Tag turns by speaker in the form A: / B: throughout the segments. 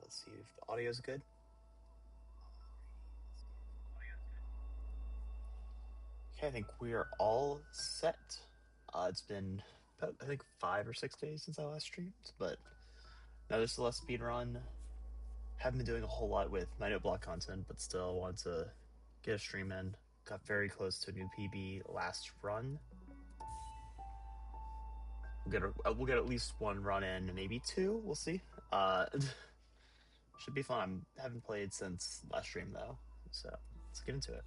A: Let's see if the audio is good. Okay, I think we are all set. It's been about, I think, 5 or 6 days since I last streamed, but another Celeste speedrun. Haven't been doing a whole lot with my note block content, but still wanted to get a stream in. Got very close to a new PB last run. We'll get at least one run in, maybe two. We'll see. Should be fun. I haven't played since last stream though, so let's get into it.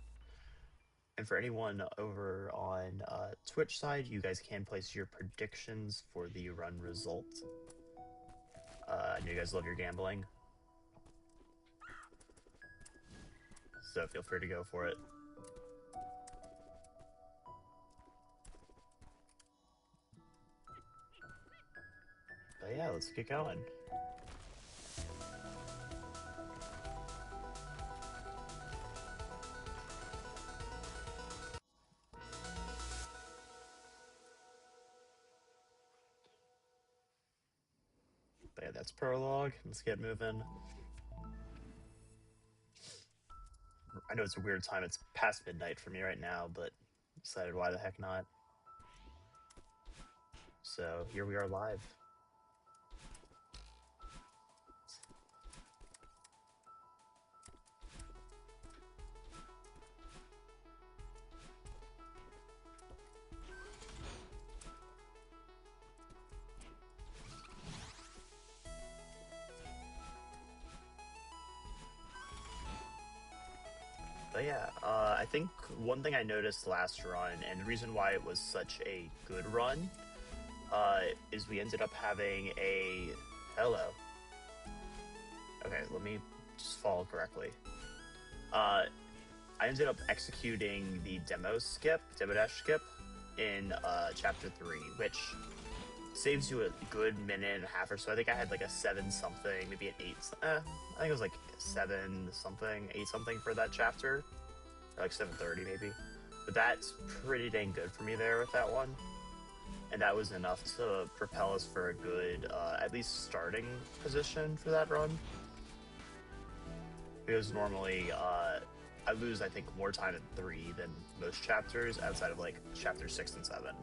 A: And for anyone over on Twitch side, you guys can place your predictions for the run result. I know you guys love your gambling, so feel free to go for it. But yeah, let's get going. But yeah, that's prologue. Let's get moving. I know it's a weird time. It's past midnight for me right now, but decided why the heck not. So here we are live. But yeah, I think one thing I noticed last run, and the reason why it was such a good run, is we ended up having a... Hello. Okay, let me just follow correctly. I ended up executing the demo dash skip, in chapter 3, which saves you a good minute and a half or so. I think I had like a 7 something, maybe an 8. I think it was like 7 something, 8 something for that chapter, or like 7:30 maybe. But that's pretty dang good for me there with that one, and that was enough to propel us for a good, at least starting position for that run. Because normally, I lose, I think, more time in 3 than most chapters outside of like chapter 6 and 7.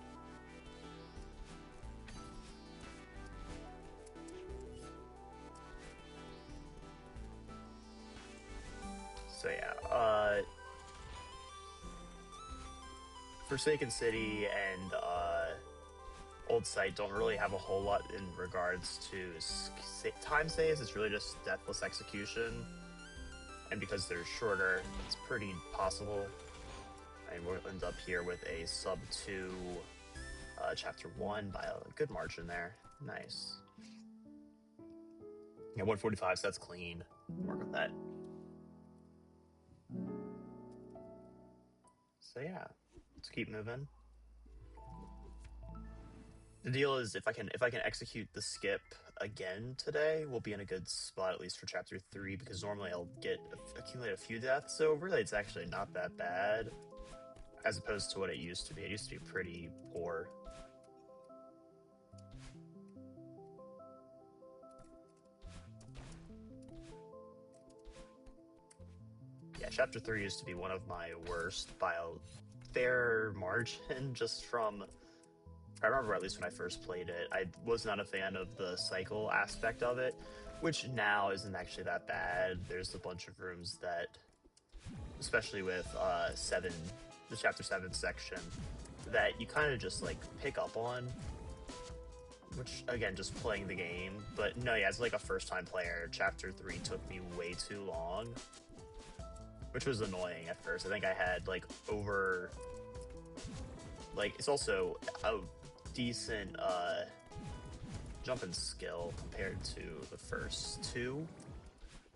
A: So yeah, Forsaken City and Old Site don't really have a whole lot in regards to time saves. It's really just deathless execution, and because they're shorter, it's pretty possible. And we'll end up here with a sub 2 chapter 1 by a good margin there. Nice. Yeah, 145, so that's clean. Work with that. So yeah, let's keep moving. The deal is if I can execute the skip again today, we'll be in a good spot at least for chapter 3, because normally I'll accumulate a few deaths. So really, it's actually not that bad as opposed to what it used to be. It used to be pretty poor. Yeah, chapter 3 used to be one of my worst by a fair margin, just from... I remember at least when I first played it, I was not a fan of the cycle aspect of it, which now isn't actually that bad. There's a bunch of rooms that, especially with 7, the chapter 7 section, that you kind of just like pick up on, which again, just playing the game. But no, yeah, as like a first time player, chapter 3 took me way too long, which was annoying at first. I think I had like over, like, it's also a decent jump in skill compared to the first 2,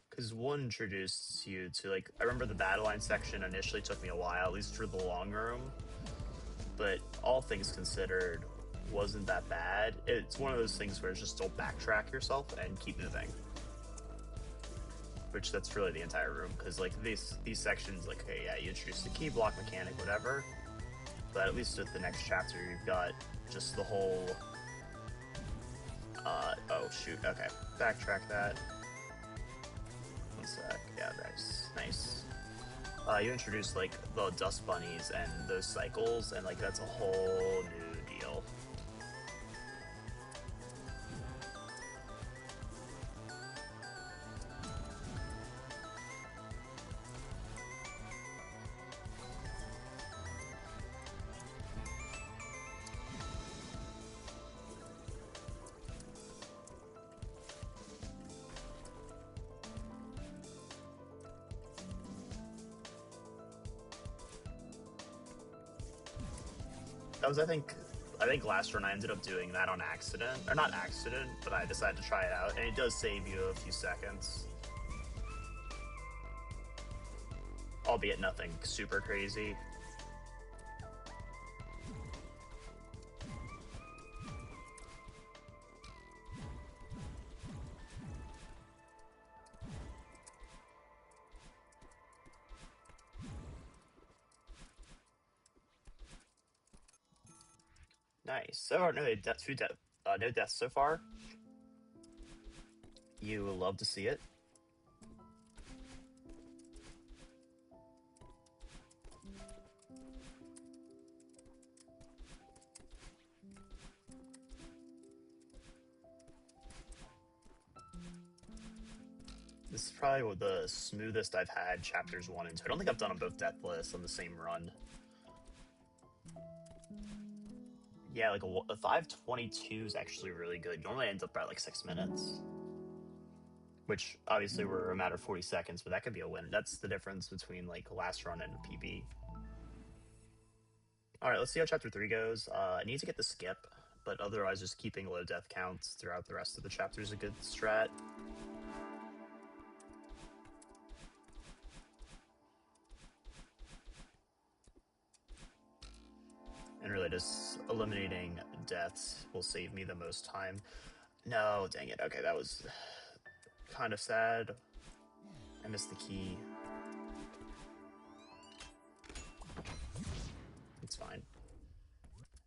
A: because 1 introduced you to, like, I remember the battle line section initially took me a while, at least for the long room, but all things considered wasn't that bad. It's one of those things where it's just don't backtrack yourself and keep moving, which that's really the entire room, because like these sections, like, okay, yeah, you introduce the key block mechanic, whatever, but at least with the next chapter you've got just the whole oh shoot, okay, backtrack that. 1 sec. Yeah, nice. You introduced like the dust bunnies and those cycles, and like that's a whole new deal. That was, I think last run I ended up doing that on accident, or not accident, but I decided to try it out, and it does save you a few seconds. Albeit nothing super crazy. Nice. So no deaths so far. You will love to see it. This is probably the smoothest I've had chapters 1 and 2. I don't think I've done them both deathless on the same run. Yeah, like a 5:22 is actually really good. Normally ends up by like 6 minutes. Which obviously were a matter of 40 seconds, but that could be a win. That's the difference between like last run and PB. Alright, let's see how chapter 3 goes. I need to get the skip, but otherwise just keeping low death counts throughout the rest of the chapter is a good strat. And really just eliminating deaths will save me the most time. No, dang it. Okay, that was kind of sad. I missed the key. It's fine.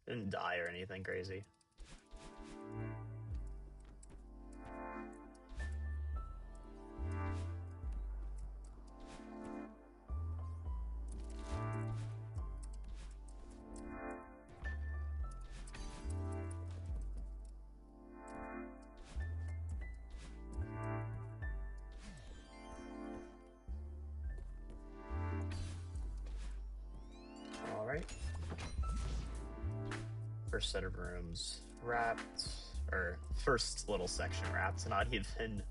A: Didn't die or anything crazy. Alright. First set of rooms wrapped, or first little section wrapped, not even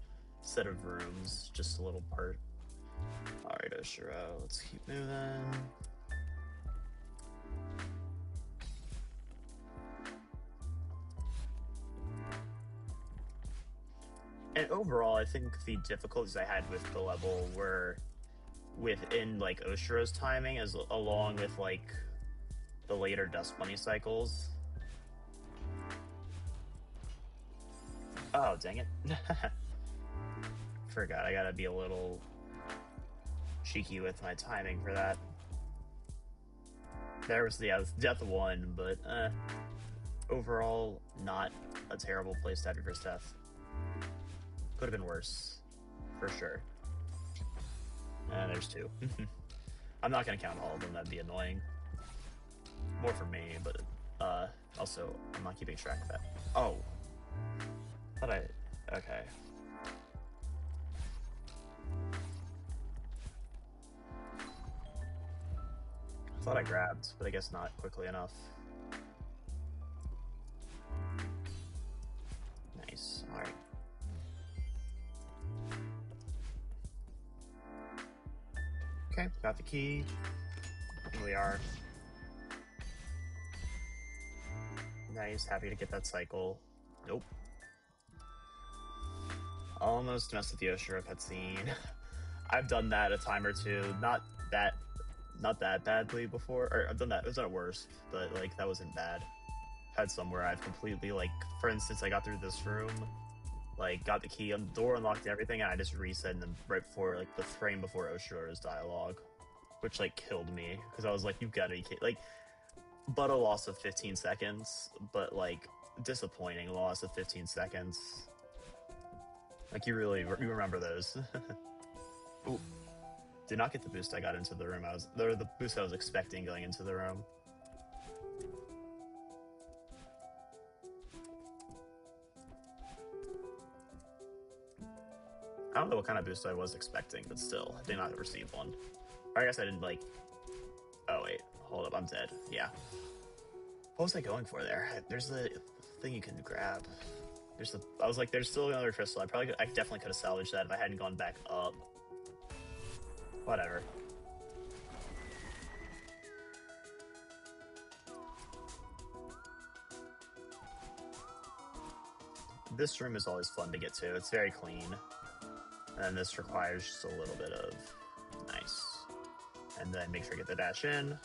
A: set of rooms, just a little part. Alright, Oshiro, let's keep moving. And overall, I think the difficulties I had with the level were within like Oshiro's timing, as along with like the later Dust Bunny cycles. Oh, dang it. Forgot, I gotta be a little cheeky with my timing for that. There was the death 1, but overall, not a terrible place to have your first death. Could have been worse, for sure. There's 2. I'm not gonna count all of them, that'd be annoying. More for me, but also, I'm not keeping track of that. Oh. Okay. Thought I grabbed, but I guess not quickly enough. Nice, alright. Okay, got the key. Here we are. Nice, happy to get that cycle. Nope. Almost messed with the Oshiro cutscene. I've done that a time or two. Not that badly before, or I've done it worse, but like that wasn't bad. Had some where I've completely, like, for instance, I got through this room, like got the key on the door, unlocked everything, and I just reset them right before, like, the frame before Oshiro's dialogue, which like killed me because I was like, you gotta be kidding. Like, but a loss of 15 seconds, but like disappointing loss of 15 seconds. Like, you remember those. Ooh, did not get the boost I got into the room. The boost I was expecting going into the room. I don't know what kind of boost I was expecting, but still, I did not receive one. Or I guess I didn't like. Oh wait, hold up, I'm dead. Yeah. What was I going for there? There's the thing you can grab. I was like, there's still another crystal. I definitely could have salvaged that if I hadn't gone back up. Whatever. This room is always fun to get to. It's very clean. And this requires just a little bit of nice. And then make sure to get the dash in.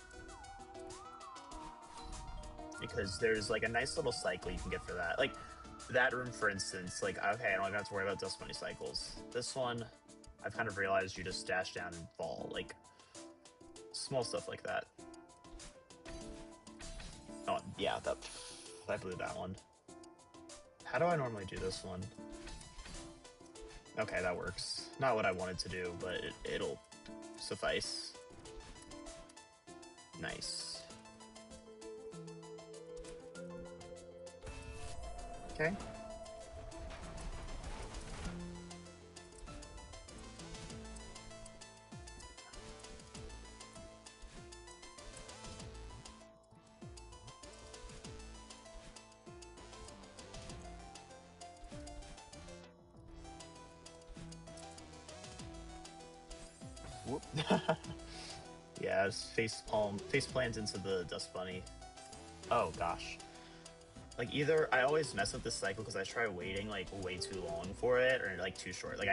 A: Because there's like a nice little cycle you can get for that. Like that room, for instance, like, okay, I don't even have to worry about dust bunny cycles. This one, I've kind of realized you just dash down and fall. Like small stuff like that. Oh, yeah, I blew that one. How do I normally do this one? Okay, that works. Not what I wanted to do, but it'll suffice. Nice. Okay. Whoop. Yeah, just face plant into the dust bunny. Oh gosh. Like either I always mess up this cycle because I try waiting like way too long for it or like too short. Like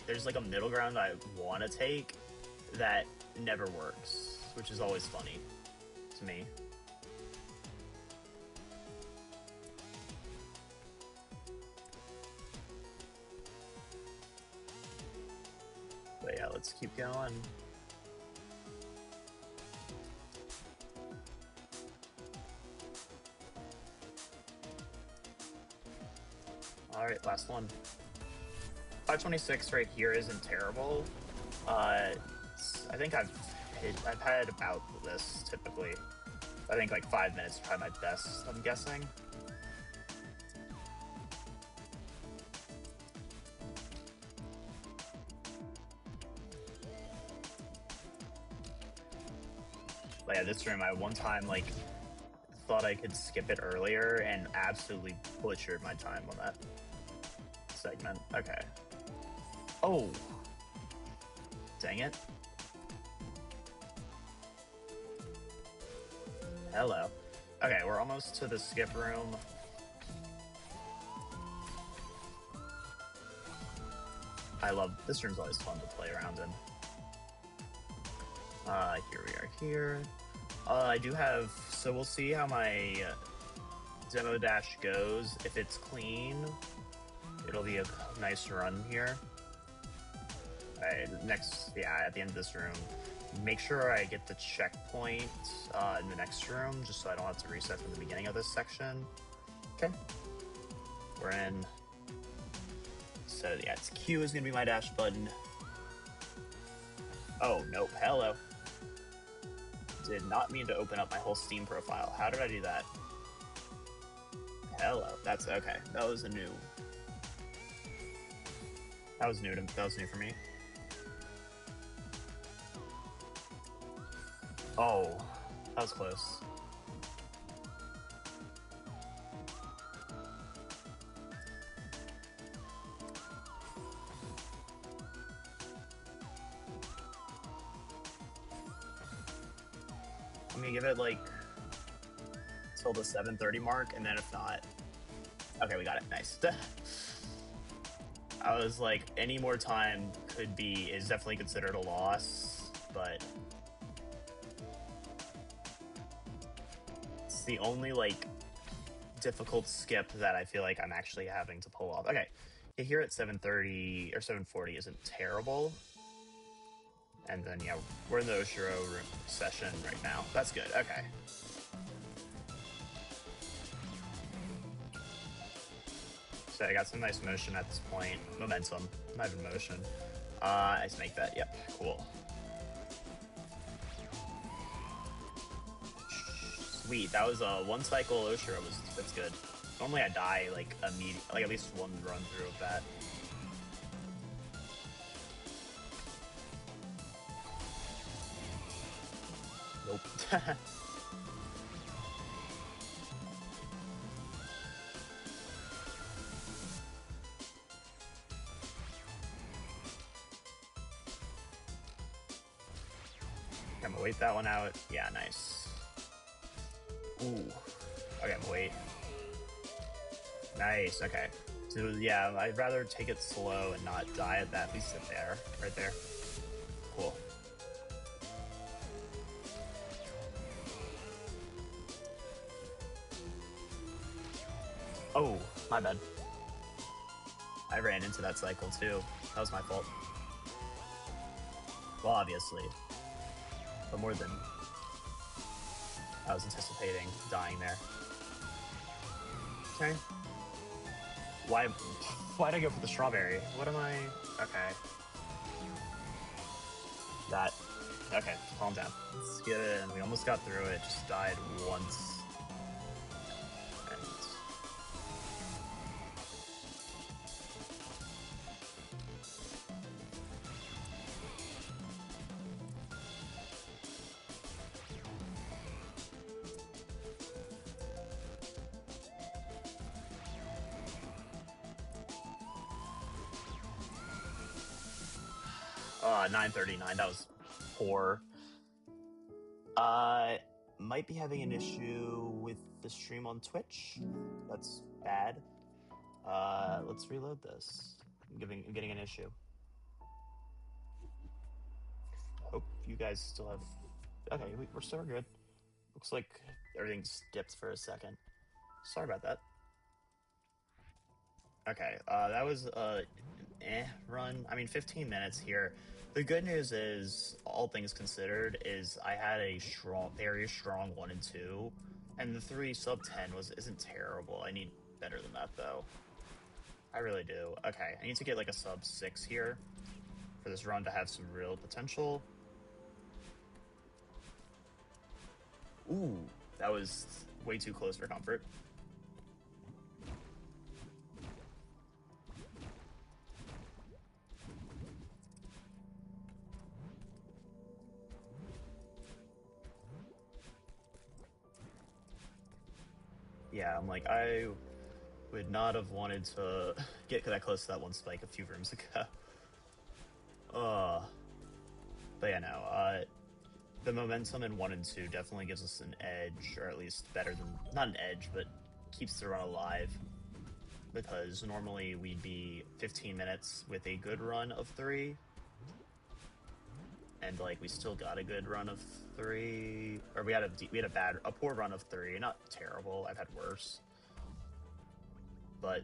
A: there's like a middle ground I want to take that never works, which is always funny to me. But yeah, let's keep going. All right, last one. 526 right here isn't terrible. I think I've had about this typically. I think like 5 minutes to try my best, I'm guessing. But yeah, this room I one time like thought I could skip it earlier and absolutely butchered my time on that segment. Okay. Oh. Dang it. Hello. Okay, we're almost to the skip room. I love this room's always fun to play around in. Here we are here. I do have, so we'll see how my demo dash goes. If it's clean, it'll be a nice run here. Alright, next, yeah, at the end of this room, make sure I get the checkpoint in the next room, just so I don't have to reset from the beginning of this section. Okay. We're in. So yeah, it's Q is gonna be my dash button. Oh, nope, hello. Did not mean to open up my whole Steam profile. How did I do that? Hello, that's okay. That was new for me. Oh, that was close. I'm gonna give it like till the 7:30 mark, and then if not, okay, we got it. Nice. I was like, any more time is definitely considered a loss, but it's the only like difficult skip that I feel like I'm actually having to pull off. Okay, here at 7:30 or 7:40 isn't terrible. And then, yeah, we're in the Oshiro room session right now. That's good. Okay. So I got some nice motion at this point. Momentum, not even motion. I make that. Yep, cool. Sweet, that was one cycle. Oshira that's good. Normally I die like immediately, like at least one run through of that. Nope. I'm gonna wait that one out. Yeah, nice. Ooh. Okay, I'm gonna wait. Nice, okay. So yeah, I'd rather take it slow and not die at that. At least sit there, right there. Cool. Oh, my bad. I ran into that cycle too. That was my fault. Well, obviously. But more than I was anticipating dying there. Okay. Why'd I go for the strawberry? What am I... Okay. That... Okay, calm down. Let's get it in. We almost got through it. Just died once. And... 939, that was poor. Might be having an issue with the stream on Twitch. That's bad. Let's reload this. I'm getting an issue. Hope you guys still have... Okay, we're still good. Looks like everything's dipped for a second. Sorry about that. Okay, that was run. I mean, 15 minutes here. The good news is, all things considered, is I had a very strong 1 and 2, and the 3 sub 10 isn't terrible. I need better than that though. I really do. Okay, I need to get like a sub 6 here for this run to have some real potential. Ooh, that was way too close for comfort. Yeah, I'm like, I would not have wanted to get that close to that one spike a few rooms ago. But yeah, no, the momentum in 1 and 2 definitely gives us an edge, or at least better than, not an edge, but keeps the run alive. Because normally we'd be 15 minutes with a good run of 3. And like, we still got a good run of 3, or we had a poor run of 3, not terrible, I've had worse. But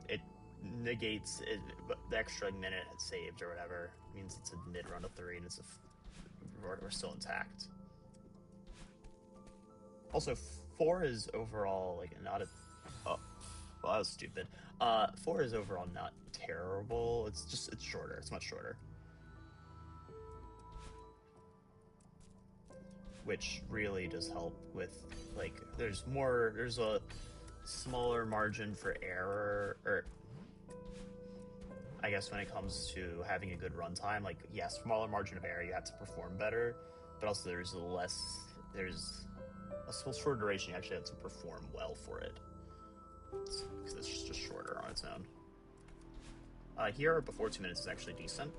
A: it negates it, the extra minute it saved or whatever. It means it's a mid run of 3 and we're still intact. Also, 4 is overall like not a... Oh, well, that was stupid. 4 is overall not terrible. It's shorter. It's much shorter. Which really does help with, like, there's a smaller margin for error, or I guess when it comes to having a good runtime, like, yes, smaller margin of error, you have to perform better, but also there's a small shorter duration, you actually have to perform well for it, because it's just shorter on its own. Here, before 2 minutes is actually decent.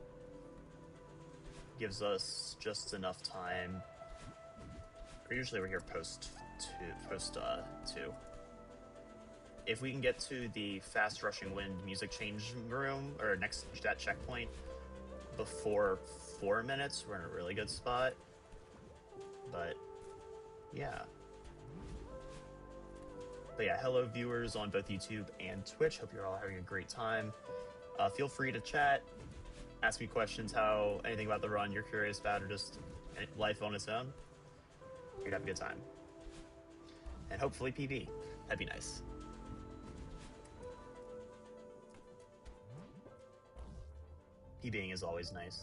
A: Gives us just enough time. Usually we're here post 2. If we can get to the fast rushing wind music change room, or next to that checkpoint, before 4 minutes, we're in a really good spot. But yeah. But yeah, hello viewers on both YouTube and Twitch. Hope you're all having a great time. Feel free to chat, ask me questions, anything about the run you're curious about, or just life on its own. You'd have a good time. And hopefully PB. That'd be nice. PBing is always nice.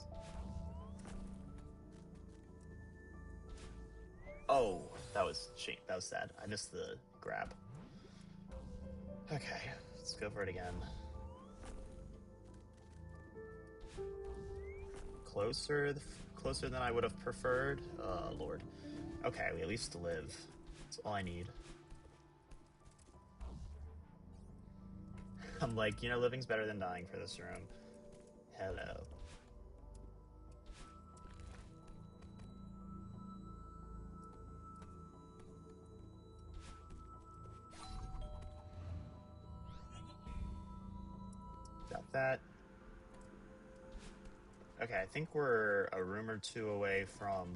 A: Oh, that was sad. I missed the grab. Okay, let's go for it again. Closer than I would have preferred. Oh, Lord. Okay, we at least live. That's all I need. I'm like, you know, living's better than dying for this room. Hello. Got that. Okay, I think we're a room or two away from...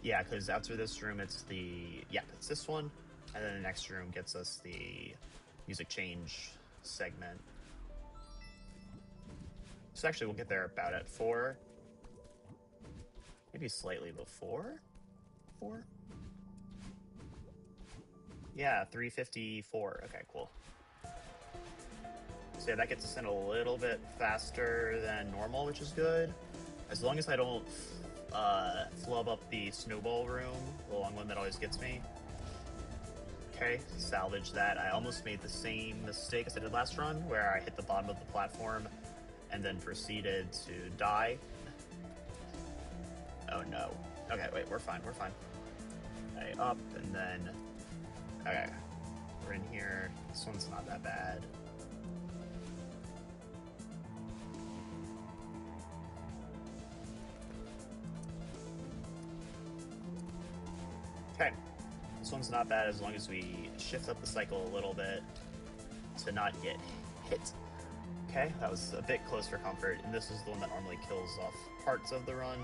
A: Yeah, because after this room, it's the... Yeah, it's this one. And then the next room gets us the music change segment. So actually, we'll get there about at 4. Maybe slightly before 4? Yeah, 3:54. Okay, cool. So yeah, that gets us in a little bit faster than normal, which is good. As long as I don't flub up the snowball room, the long one that always gets me. Okay, salvage that. I almost made the same mistake as I did last run, where I hit the bottom of the platform and then proceeded to die. Oh no. Okay, wait, we're fine, we're fine. Okay, up, and then... Okay, we're in here. This one's not that bad. Okay, this one's not bad as long as we shift up the cycle a little bit to not get hit. Okay, that was a bit close for comfort, and this is the one that normally kills off parts of the run.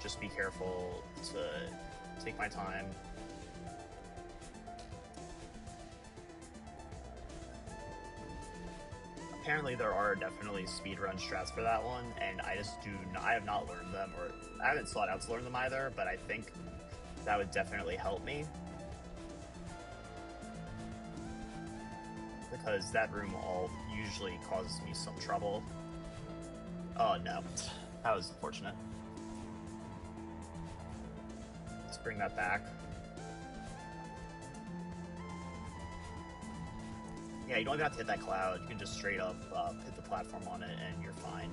A: Just be careful to take my time. Apparently there are definitely speedrun strats for that one, and I have not learned them, or I haven't sought out to learn them either, but I think that would definitely help me. Because that room usually causes me some trouble. Oh no, that was unfortunate. Let's bring that back. Yeah, you don't even have to hit that cloud. You can just straight up hit the platform on it and you're fine.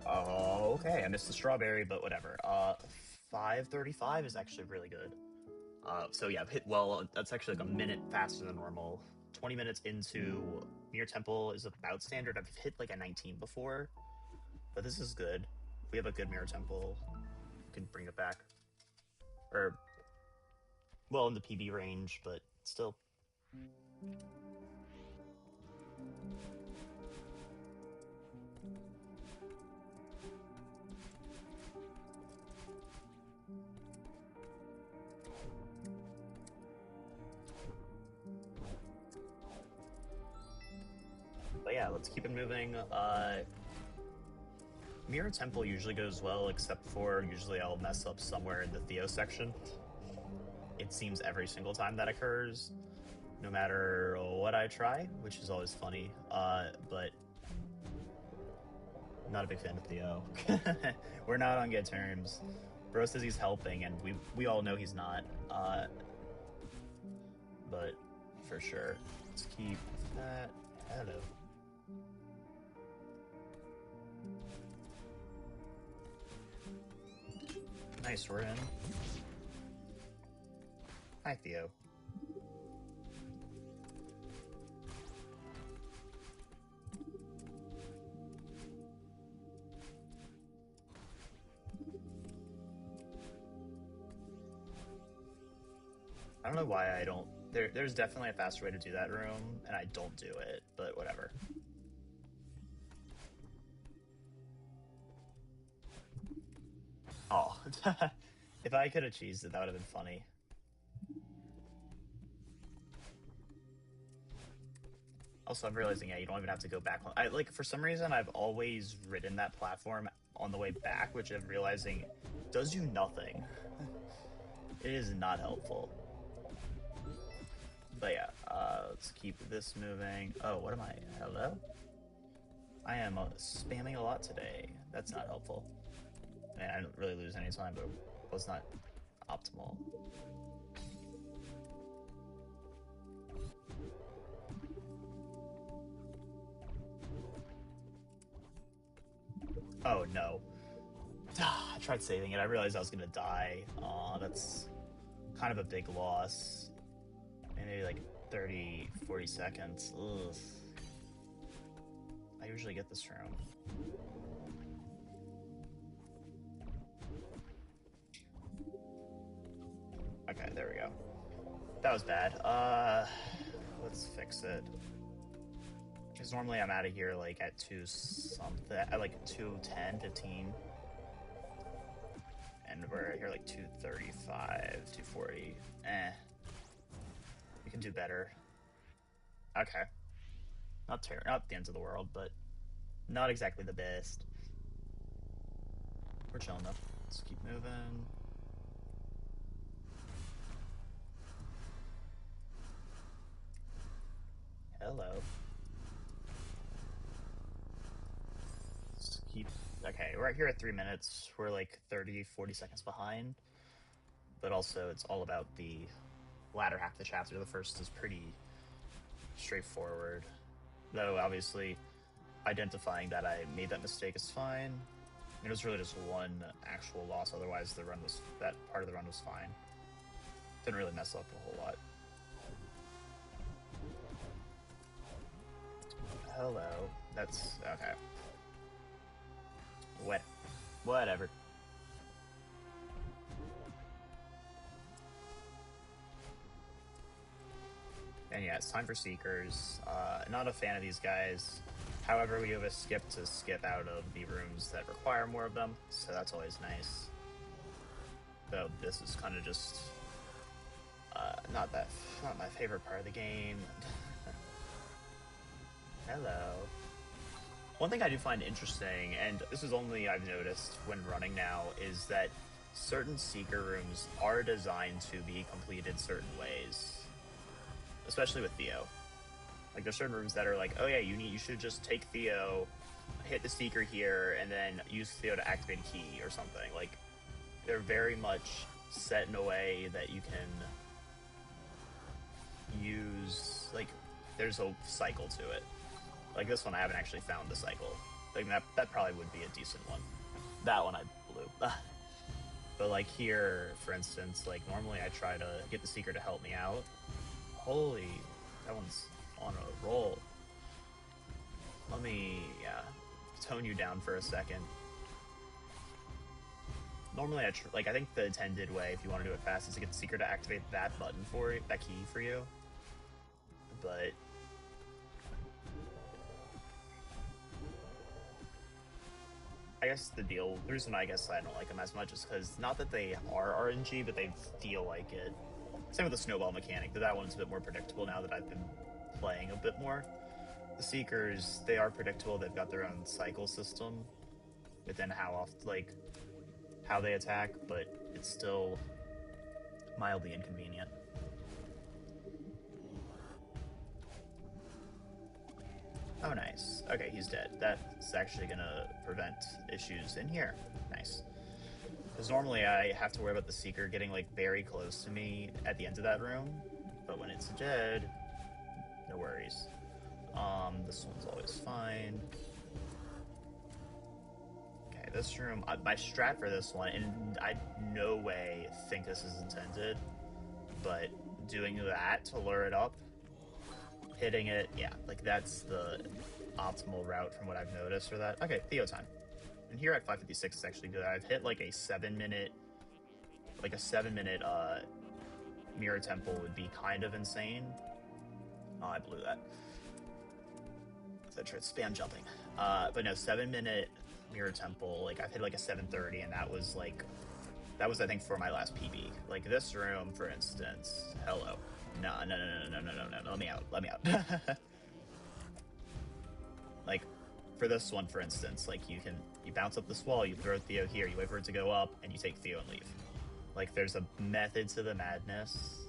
A: Oh, okay, I missed the strawberry, but whatever. 5:35 is actually really good. So yeah, I've hit, well, that's actually like a minute faster than normal. 20 minutes into Mirror Temple is about standard. I've hit like a 19 before, but this is good. If we have a good Mirror Temple, we can bring it back. Or, well, in the PB range, but still. But yeah, let's keep it moving. Mirror Temple usually goes well, except for usually I'll mess up somewhere in the Theo section. It seems every single time that occurs, no matter what I try, which is always funny. But I'm not a big fan of Theo. We're not on good terms. Bro says he's helping, and we all know he's not. But for sure, let's keep that. Hello. Nice, we're in. Hi, Theo. I don't know why I don't... There's definitely a faster way to do that room, and I don't do it, but whatever. Oh. If I could have cheesed it, that would have been funny. Also, I'm realizing, yeah, you don't even have to go back. Like, for some reason, I've always ridden that platform on the way back, which I'm realizing does you nothing. It is not helpful. But yeah, Let's keep this moving. Oh, what am I? Hello? I am spamming a lot today. That's not helpful. I mean, I didn't really lose any time, but it was not optimal. Oh no. I tried saving it. I realized I was gonna die. Aw, that's kind of a big loss. Maybe like 30, 40 seconds. Ugh. I usually get this room. Okay, there we go. That was bad. Let's fix it. Because normally I'm out of here like at 2 something, at like 2:10, 15. And we're here like 2:35, 2:40. We can do better. Okay. Not the end of the world, but not exactly the best. We're chilling though. Let's keep moving. Hello. Let's keep... Okay, we're right here at 3 minutes. We're like 30, 40 seconds behind. But also, it's all about the latter half of the chapter. The first is pretty straightforward. Though, obviously, identifying that I made that mistake is fine. It was really just one actual loss. Otherwise, that part of the run was fine. Didn't really mess up a whole lot. Hello. That's okay. Whatever. And yeah, it's time for Seekers. Not a fan of these guys. However, we have a skip to skip out of the rooms that require more of them, so that's always nice. Though this is kind of just not my favorite part of the game. Hello. One thing I do find interesting, and this is only I've noticed when running now, is that certain Seeker rooms are designed to be completed certain ways. Especially with Theo. Like, there's certain rooms that are like, oh yeah, you should just take Theo, hit the Seeker here, and then use Theo to activate a key or something. Like, they're very much set in a way that you can use, like, there's a cycle to it. Like, this one I haven't actually found the cycle. Like, that probably would be a decent one. That one I blew. But like here, for instance, like normally I try to get the Seeker to help me out. Holy, that one's on a roll. Let me, tone you down for a second. Normally I think the intended way, if you want to do it fast, is to get the Seeker to activate that button for you, that key for you. But I guess the reason I guess I don't like them as much is because not that they are RNG, but they feel like it. Same with the snowball mechanic, but that one's a bit more predictable now that I've been playing a bit more. The Seekers, they are predictable. They've got their own cycle system within how they attack, but it's still mildly inconvenient. Oh, nice. Okay, he's dead. That's actually gonna prevent issues in here. Nice. Because normally I have to worry about the Seeker getting, like, very close to me at the end of that room, but when it's dead, no worries. This one's always fine. Okay, this room, my strat for this one, and I no way think this is intended, but doing that to lure it up, hitting it, yeah, like that's the optimal route from what I've noticed for that. Okay, Theo time. And here at 5:56 is actually good. I've hit like a 7-minute, mirror temple would be kind of insane. Oh, I blew that. I tried spam jumping. But no, 7-minute mirror temple, like I've hit like a 7:30, and that was I think for my last PB. Like this room, for instance. Hello. No, let me out. Like, for this one, for instance, like you bounce up this wall, you throw Theo here, you wait for it to go up, and you take Theo and leave. Like, there's a method to the madness.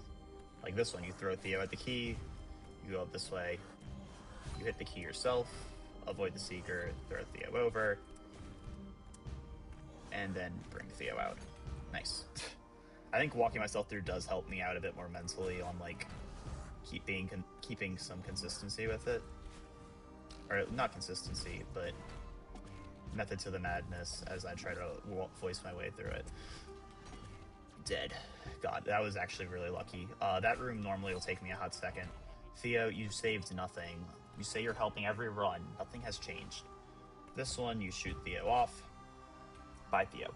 A: Like this one, you throw Theo at the key, You go up this way. You hit the key yourself, avoid the Seeker, throw Theo over, and then bring Theo out. Nice. I think walking myself through does help me out a bit more mentally on like keeping some consistency with it, or not consistency, but method to the madness as I try to voice my way through it. Dead. God, that was actually really lucky. That room normally will take me a hot second. Theo, you saved nothing. You say you're helping every run. Nothing has changed. This one, you shoot Theo off. Bye, Theo.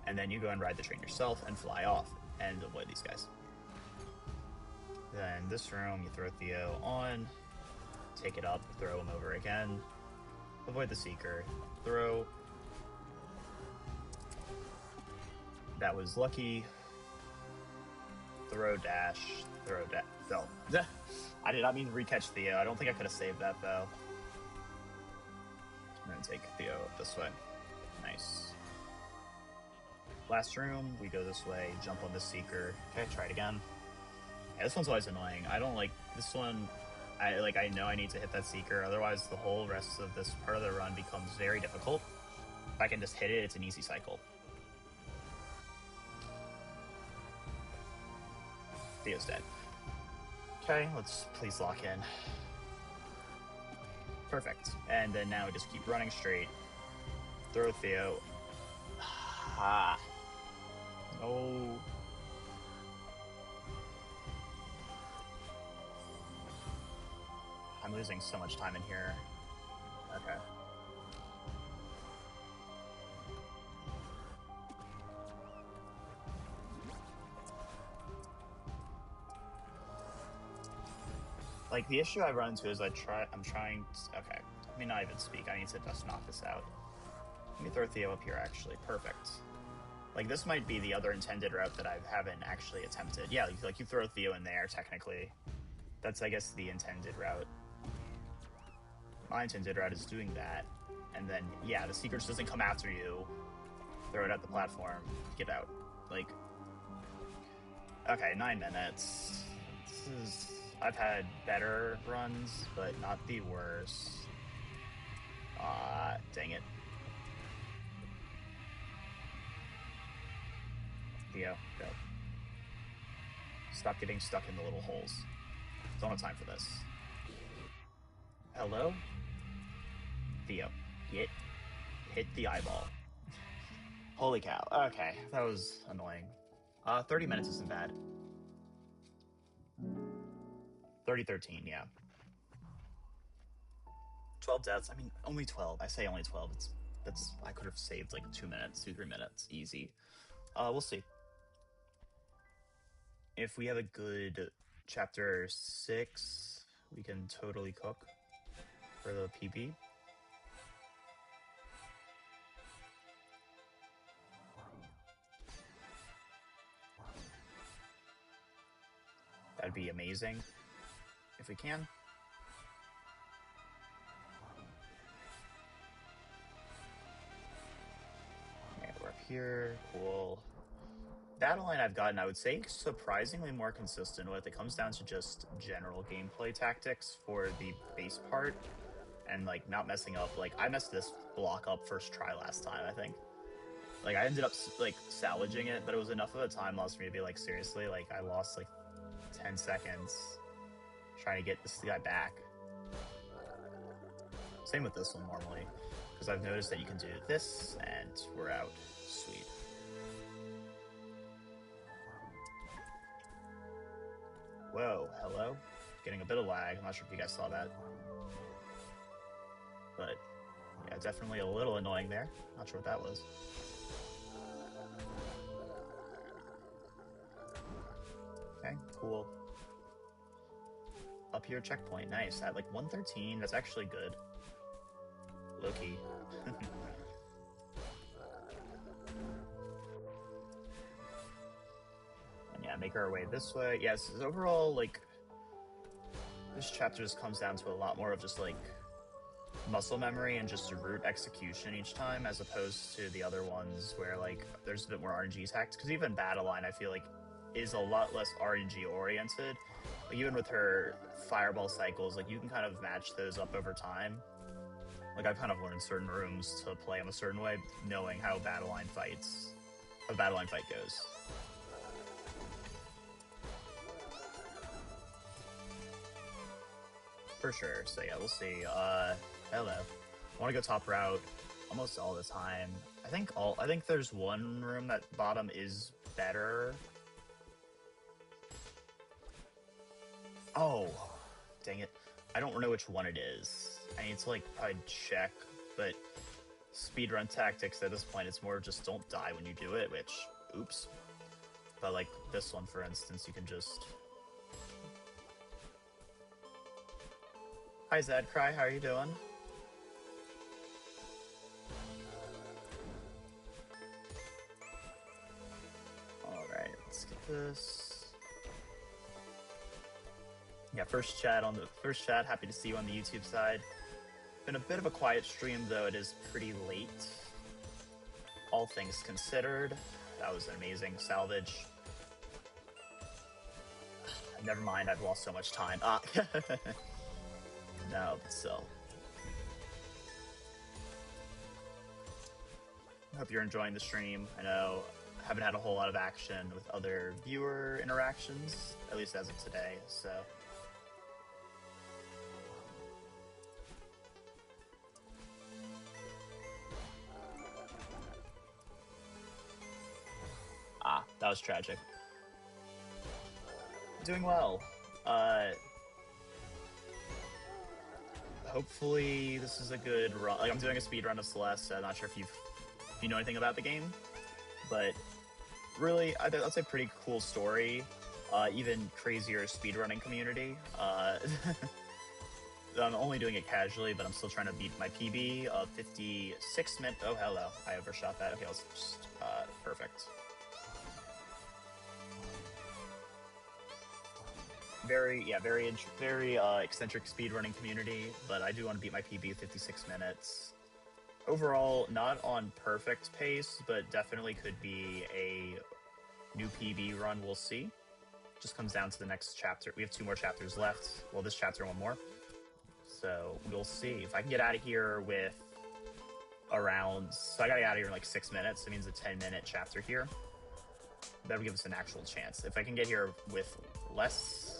A: And then you go and ride the train yourself and fly off and avoid these guys. Then this room, you throw Theo on, take it up, throw him over again, avoid the Seeker, throw. That was lucky. Throw dash, throw dash. No. I did not mean to recatch Theo. I don't think I could have saved that though. I'm gonna take Theo up this way. Nice. Last room, we go this way, jump on the Seeker. Okay, try it again. Yeah, this one's always annoying. I don't like this one. I know I need to hit that Seeker, otherwise the whole rest of this part of the run becomes very difficult. If I can just hit it, it's an easy cycle. Theo's dead. Okay, let's please lock in. Perfect. And then now we just keep running straight. Throw Theo. Ah. No. I'm losing so much time in here. Okay. Like, the issue I run into is I'm trying to, okay, let me not even speak. I need to just knock this out. Let me throw Theo up here, actually. Perfect. Like, this might be the other intended route that I haven't actually attempted. Yeah, like, you throw Theo in there, technically. That's, I guess, the intended route. My intended route is doing that. And then, yeah, the Seeker just doesn't come after you. Throw it at the platform. Get out. Like, okay, 9 minutes. This is... I've had better runs, but not the worst. Dang it. Theo, go. Stop getting stuck in the little holes. Don't have time for this. Hello? Theo, hit the eyeball. Holy cow. Okay, that was annoying. 30 minutes isn't bad. 30-13, yeah. 12 deaths. I mean, only 12. I say only 12. I could have saved like 2 minutes, 2-3 minutes, easy. We'll see. If we have a good chapter 6, we can totally cook for the PB. That'd be amazing if we can. Okay, we're up here. Cool. Battle line I've gotten, I would say, surprisingly more consistent with. It comes down to just general gameplay tactics for the base part and like not messing up. Like, I messed this block up first try last time, I think. Like, I ended up like salvaging it, but it was enough of a time loss for me to be like, seriously, like I lost like 10 seconds trying to get this guy back. Same with this one normally, because I've noticed that you can do this and we're out. Sweet. Whoa, hello? Getting a bit of lag. I'm not sure if you guys saw that. But yeah, definitely a little annoying there. Not sure what that was. Okay, cool. Up here, checkpoint. Nice. At like 113, that's actually good. Low-key. And yeah, make our way this way. Yes, overall, like, this chapter just comes down to a lot more of just like muscle memory and just route execution each time, as opposed to the other ones where like there's a bit more RNG tactics. Because even Battle Line, I feel like is a lot less RNG oriented. Like, even with her fireball cycles, like, you can kind of match those up over time. Like, I've kind of learned certain rooms to play them a certain way, knowing how a battle line fight goes. For sure. So yeah, we'll see. Hello. I want to go top route almost all the time. I think there's one room that bottom is better. Oh, dang it. I don't know which one it is. I need to like probably check, but speedrun tactics at this point, it's more just don't die when you do it, which, oops. But like this one, for instance, you can just... Hi Zed Cry, how are you doing? Alright, let's get this. Yeah, first chat, happy to see you on the YouTube side. Been a bit of a quiet stream, though it is pretty late. All things considered, that was an amazing salvage. Never mind, I've lost so much time. No, but still. I hope you're enjoying the stream. I know I haven't had a whole lot of action with other viewer interactions, at least as of today, so... Ah, that was tragic. Doing well. Hopefully this is a good run. Like, I'm doing a speed run of Celeste, so I'm not sure if you know anything about the game, but really, I'd say pretty cool story. Even crazier speedrunning community. I'm only doing it casually, but I'm still trying to beat my PB of 56 minutes. Oh, hello. I overshot that. Okay, let's just, perfect. Very eccentric speedrunning community, but I do want to beat my PB of 56 minutes. Overall, not on perfect pace, but definitely could be a new PB run, we'll see. Just comes down to the next chapter. We have 2 more chapters left. Well, this chapter, 1 more. So we'll see. If I can get out of here with around... So I gotta get out of here in like 6 minutes. It means a 10-minute chapter here. That would give us an actual chance. If I can get here with less...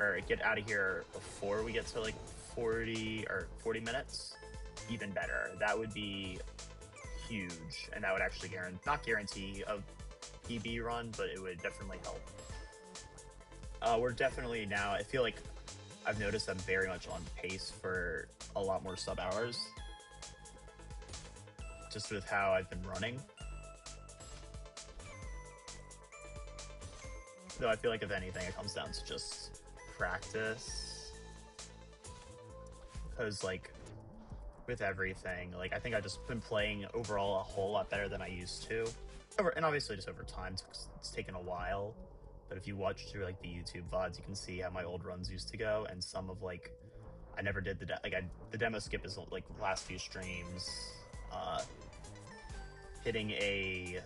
A: or get out of here before we get to like 40 minutes, even better. That would be huge, and that would actually not guarantee a PB run, but it would definitely help. We're definitely now, I feel like I've noticed I'm very much on pace for a lot more sub hours, just with how I've been running. Though I feel like if anything, it comes down to just practice. Because like with everything, like I think I've just been playing overall a whole lot better than I used to. And obviously just over time, it's taken a while. But if you watch through like the YouTube VODs, you can see how my old runs used to go, and some of like I never did the demo skip is like last few streams, hitting a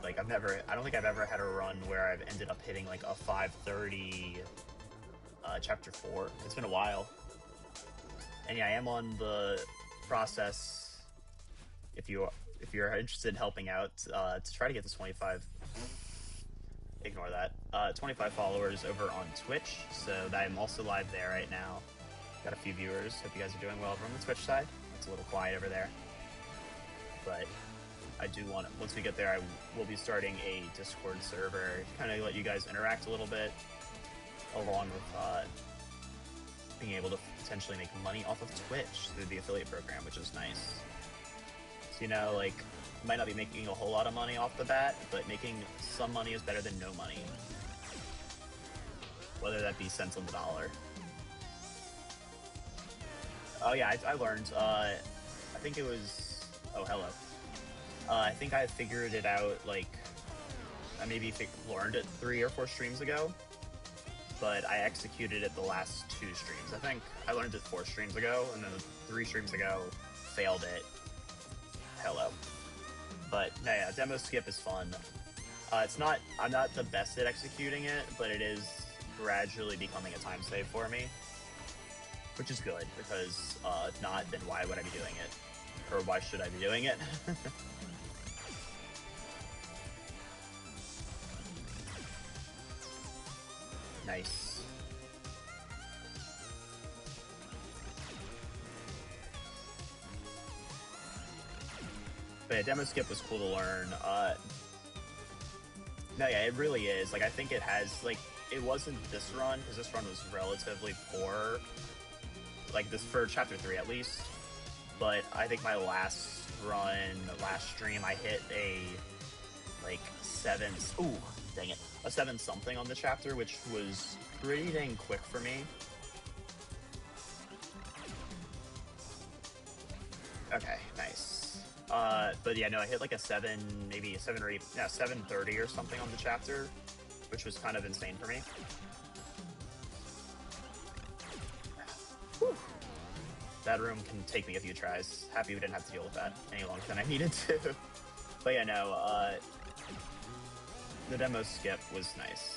A: like I don't think I've ever had a run where I've ended up hitting like a 5:30 chapter 4. It's been a while, and yeah, I am on the process. If you're interested in helping out, to try to get to 25. Ignore that. 25 followers over on Twitch, so I'm also live there right now. Got a few viewers. Hope you guys are doing well over on the Twitch side. It's a little quiet over there, but I do want to, once we get there, I will be starting a Discord server to kind of let you guys interact a little bit, along with being able to potentially make money off of Twitch through the affiliate program, which is nice. So, you know, like, you might not be making a whole lot of money off the bat, but making some money is better than no money. Whether that be cents on the dollar. Oh yeah, I learned, I think it was, oh hello. I think I figured it out, like, I maybe learned it 3 or 4 streams ago, but I executed it the last 2 streams. I think I learned it 4 streams ago, and then 3 streams ago, failed it. Hello. But no, yeah, demo skip is fun. I'm not the best at executing it, but it is gradually becoming a time save for me, which is good, because if not, then why would I be doing it? Or why should I be doing it? Nice. But yeah, demo skip was cool to learn. No, yeah, it really is. Like, I think it has, like, it wasn't this run, because this run was relatively poor. Like, this for Chapter 3, at least. But I think my last stream, I hit a, like, 7... Ooh, dang it. A 7-something on the chapter, which was pretty dang quick for me. Okay, nice. But yeah, no, I hit like a 7, maybe a 7 or 8, yeah, 7:30 or something on the chapter, which was kind of insane for me. Whew. That room can take me a few tries. Happy we didn't have to deal with that any longer than I needed to. But yeah, no, the demo skip was nice.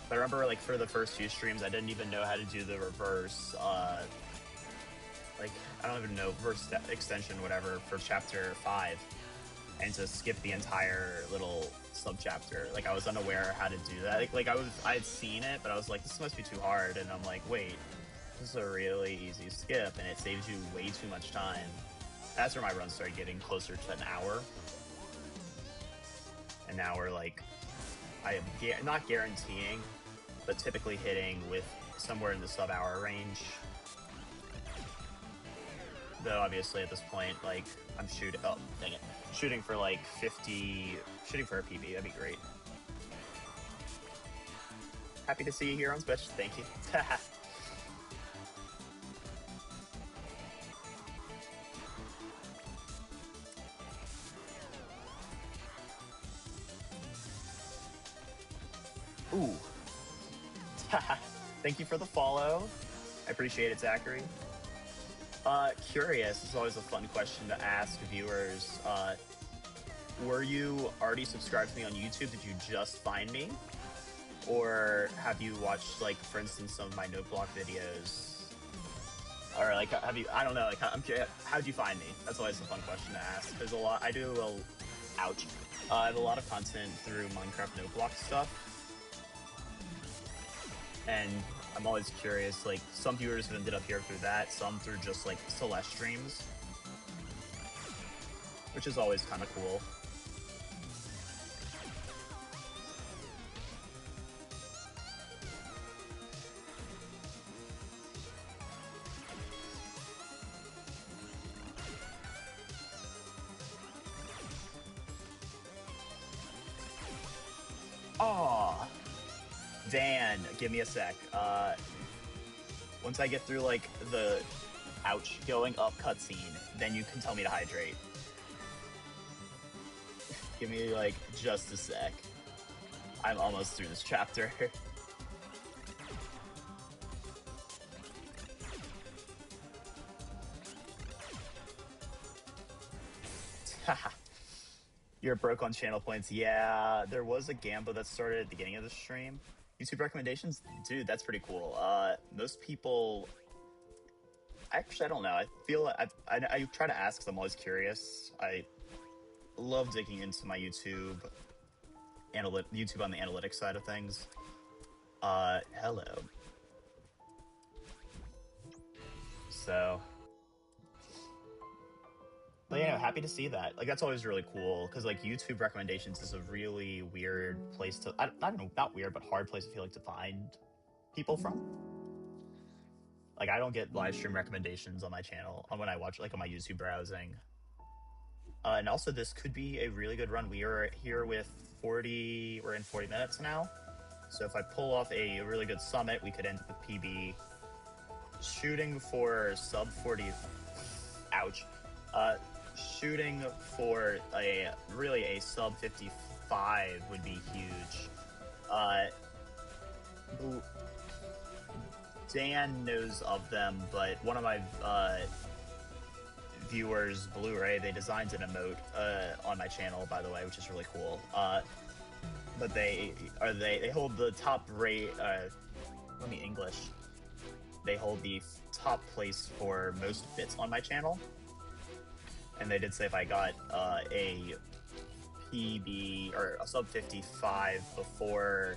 A: But I remember, like, for the first few streams, I didn't even know how to do the reverse, like, I don't even know, reverse extension, whatever, for Chapter 5, and to skip the entire little sub-chapter. Like, I was unaware how to do that. Like I had seen it, but I was like, this must be too hard, and I'm like, wait, this is a really easy skip, and it saves you way too much time. That's where my run started getting closer to an hour. And now we're like, I am not guaranteeing, but typically hitting with somewhere in the sub-hour range. Though obviously at this point, like, I'm shooting, oh, dang it, shooting for like 50, shooting for a PB, that'd be great. Happy to see you here on Twitch, thank you. Ooh. Thank you for the follow. I appreciate it, Zachary. Curious, it's always a fun question to ask viewers. Were you already subscribed to me on YouTube? Did you just find me? Or have you watched, like, for instance, some of my note block videos? Or, like, have you, I don't know, like, I'm curious, how'd you find me? That's always a fun question to ask. There's a lot, I have a lot of content through Minecraft note block stuff. And I'm always curious, like, some viewers have ended up here through that, some through just, like, Celeste streams, which is always kind of cool. Aw, Dan, give me a sec. Once I get through, like, the ouch going up cutscene, then you can tell me to hydrate. Give me, like, just a sec. I'm almost through this chapter. You're broke on channel points. Yeah, there was a Gamba that started at the beginning of the stream. YouTube recommendations? Dude, that's pretty cool. Most people... Actually, I don't know. I feel like I try to ask because I'm always curious. I love digging into my YouTube on the analytics side of things. Hello. So... But yeah, happy to see that. Like, that's always really cool, because, like, YouTube recommendations is a really weird place to... I don't know, not weird, but hard place, I feel like, to find people from. Like, I don't get live stream recommendations on my channel, when I watch, like, on my YouTube browsing. And also, this could be a really good run. We are here with 40... We're in 40 minutes now. So if I pull off a really good summit, we could end with PB. Shooting for sub 40... Ouch. Shooting for a sub 55 would be huge. Dan knows of them, but one of my viewers Blu-ray, they designed an emote on my channel, by the way, which is really cool. But they hold the top rate. Let me English. They hold the top place for most bits on my channel, and they did say if I got a PB or a sub 55 before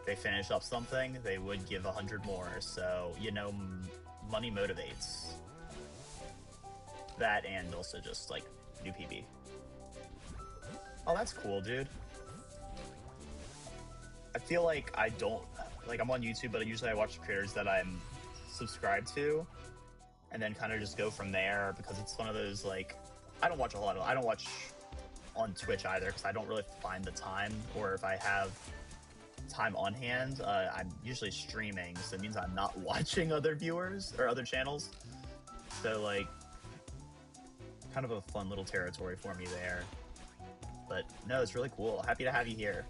A: they finish up something, they would give 100 more. So you know, money motivates. That and also just like new PB. Oh, that's cool, dude. I feel like I don't like I'm on YouTube, but usually I watch creators that I'm subscribed to, and then kind of just go from there because it's one of those like I don't watch a lot of I don't watch on Twitch either because I don't really find the time, or if I have time on hand, I'm usually streaming, so it means I'm not watching other viewers or other channels. So like, kind of a fun little territory for me there. But no, it's really cool. Happy to have you here.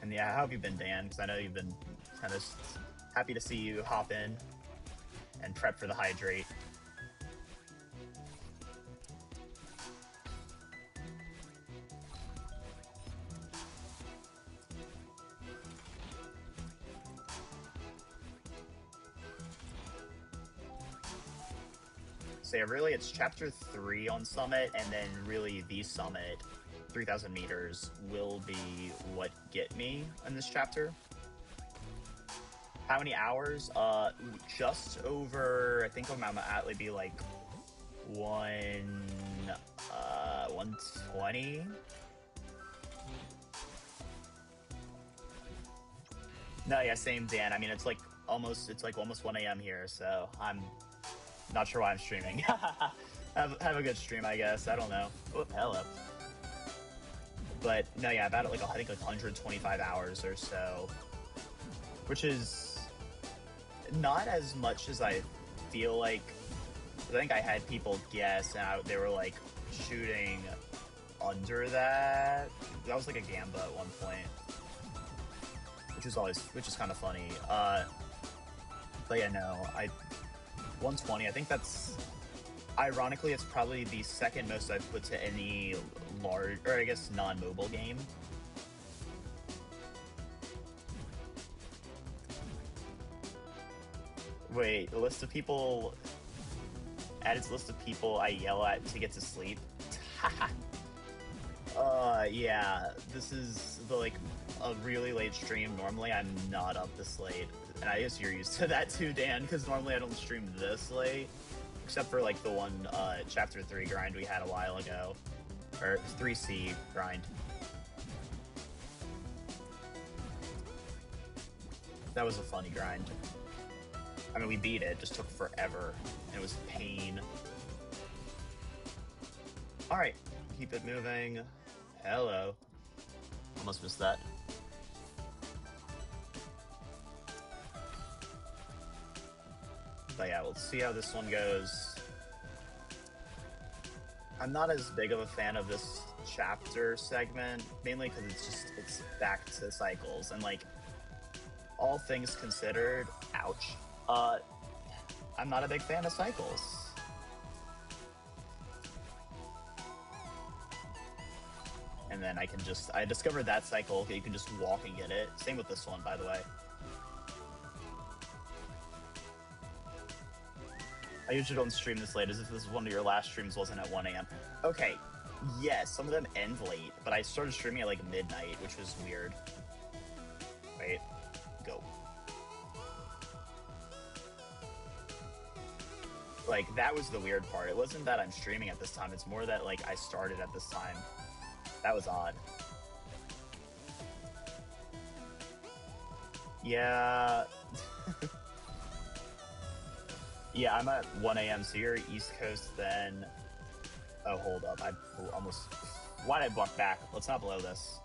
A: And yeah, how have you been, Dan? Because I know you've been kind of happy to see you hop in and prep for the hydrate. So yeah, really it's chapter 3 on Summit, and then really the Summit, 3,000 meters, will be what get me in this chapter. How many hours? Just over, I think I'm at be like 120? No, yeah, same, Dan. I mean, it's like almost 1 a.m. here, so I'm not sure why I'm streaming. have a good stream, I guess. I don't know. Oh, hello. But no, yeah, about like I think like 125 hours or so, which is not as much as I feel like. I think I had people guess, and they were like shooting under that. That was like a gamba at one point, which is kind of funny. But yeah, no, 120. I think that's, ironically, it's probably the second most I've put to any large, or I guess non-mobile game. Wait, a list of people, add its list of people I yell at to get to sleep. Yeah, this is like a really late stream. Normally I'm not up this late, and I guess you're used to that too, Dan, because normally I don't stream this late, except for like the one chapter 3 grind we had a while ago, or 3C grind. That was a funny grind. I mean, we beat it, just took forever, and it was pain. Alright, keep it moving. Hello. Almost missed that. But yeah, we'll see how this one goes. I'm not as big of a fan of this chapter segment, mainly because it's back to cycles, and like, all things considered, ouch. I'm not a big fan of cycles. And then I discovered that cycle, okay, you can just walk and get it. Same with this one, by the way. I usually don't stream this late, as if this is one of your last streams wasn't at 1 a.m. Okay, yes, some of them end late, but I started streaming at like midnight, which was weird. Wait, go. Like, that was the weird part. It wasn't that I'm streaming at this time, it's more that like I started at this time. That was odd. Yeah. Yeah, I'm at 1 a.m. So you're East Coast then. Oh, hold up. I almost... Why did I walk back? Let's not blow this.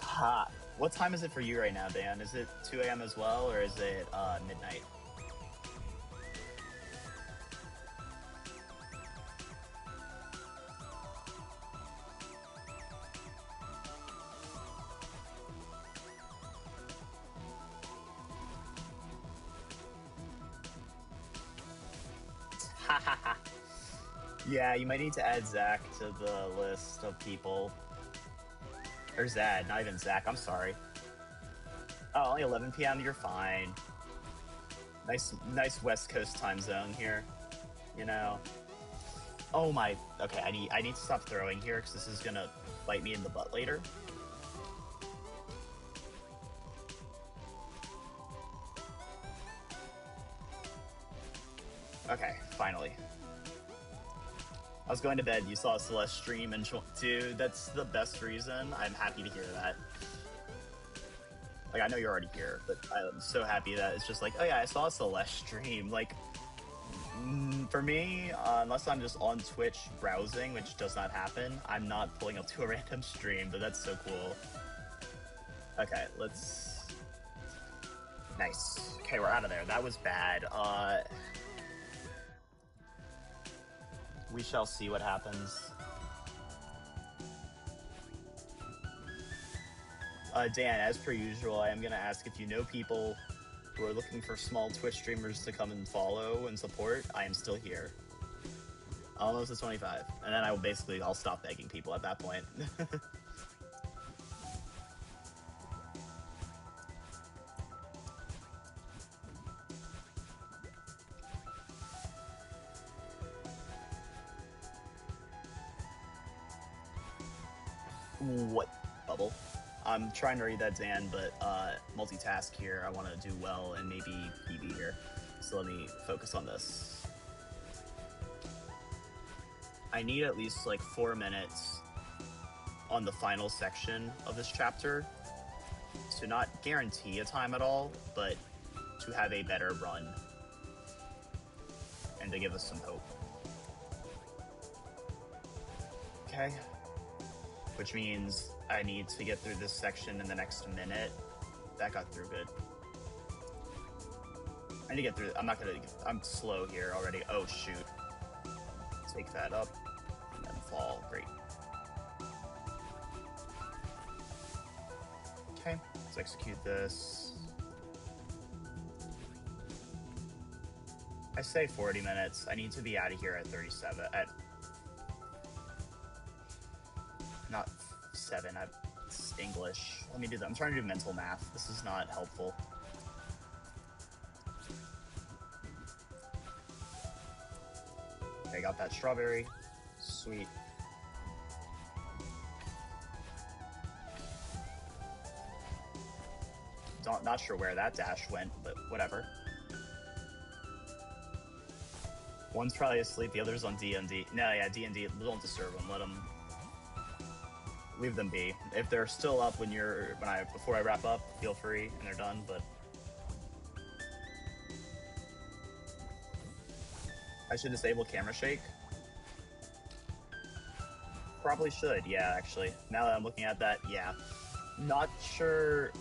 A: Ha. What time is it for you right now, Dan? Is it 2 a.m. as well, or is it midnight? Yeah, you might need to add Zach to the list of people. Or Zad, not even Zach, I'm sorry. Oh, only 11 p.m., you're fine. Nice West Coast time zone here, you know. Oh my, okay, I need to stop throwing here because this is gonna bite me in the butt later. Okay, finally. I was going to bed, you saw Celeste stream, and dude, that's the best reason. I'm happy to hear that. Like, I know you're already here, but I'm so happy that it's just like, oh yeah, I saw Celeste stream. Like, for me, unless I'm just on Twitch browsing, which does not happen, I'm not pulling up to a random stream, but that's so cool. Okay, let's... Nice. Okay, we're out of there. That was bad. We shall see what happens. Dan, as per usual, I am going to ask if you know people who are looking for small Twitch streamers to come and follow and support. I am still here. Almost at 25. And then I'll stop begging people at that point. What bubble? I'm trying to read that, Dan, but multitask here. I want to do well and maybe PB here. So let me focus on this. I need at least like 4 minutes on the final section of this chapter to not guarantee a time at all, but to have a better run and to give us some hope. Okay. Which means I need to get through this section in the next minute. That got through good. I need to get through. I'm slow here already. Oh, shoot. Take that up and then fall. Great. Okay, let's execute this. I say 40 minutes. I need to be out of here at 37. Not 7. It's English. Let me do that. I'm trying to do mental math. This is not helpful. Okay, got that strawberry. Sweet. Not sure where that dash went, but whatever. One's probably asleep, the other's on D&D. No, yeah, D&D. Don't disturb them. Let them... Leave them be. If they're still up before I wrap up, feel free, and they're done, but... I should disable camera shake. Probably should, yeah, actually. Now that I'm looking at that, yeah. Not sure...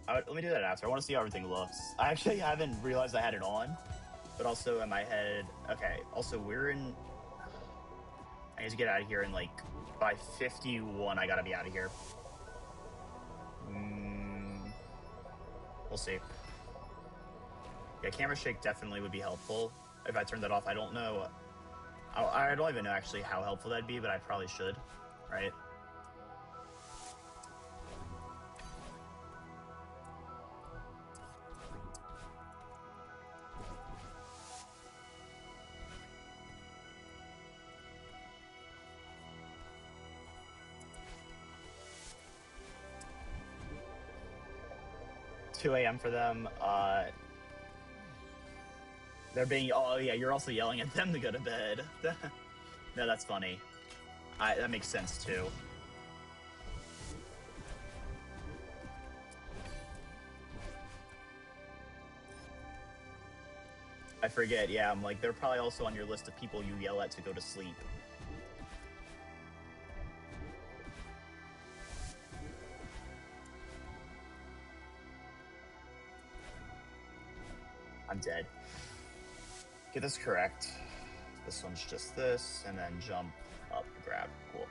A: let me do that after. I want to see how everything looks. I actually haven't realized I had it on, but also in my head... Okay, also we're in... I need to get out of here in like... By 51, I gotta be out of here. We'll see. Yeah, camera shake definitely would be helpful. If I turned that off, I don't know. I don't even know actually how helpful that'd be, but I probably should, right? $2 a.m. for them. They're being... Oh, yeah, you're also yelling at them to go to bed. No, that's funny. That makes sense, too. I forget, yeah, I'm like, they're probably also on your list of people you yell at to go to sleep. I'm dead. Get this correct. This one's just this, and then jump up, grab. Cool.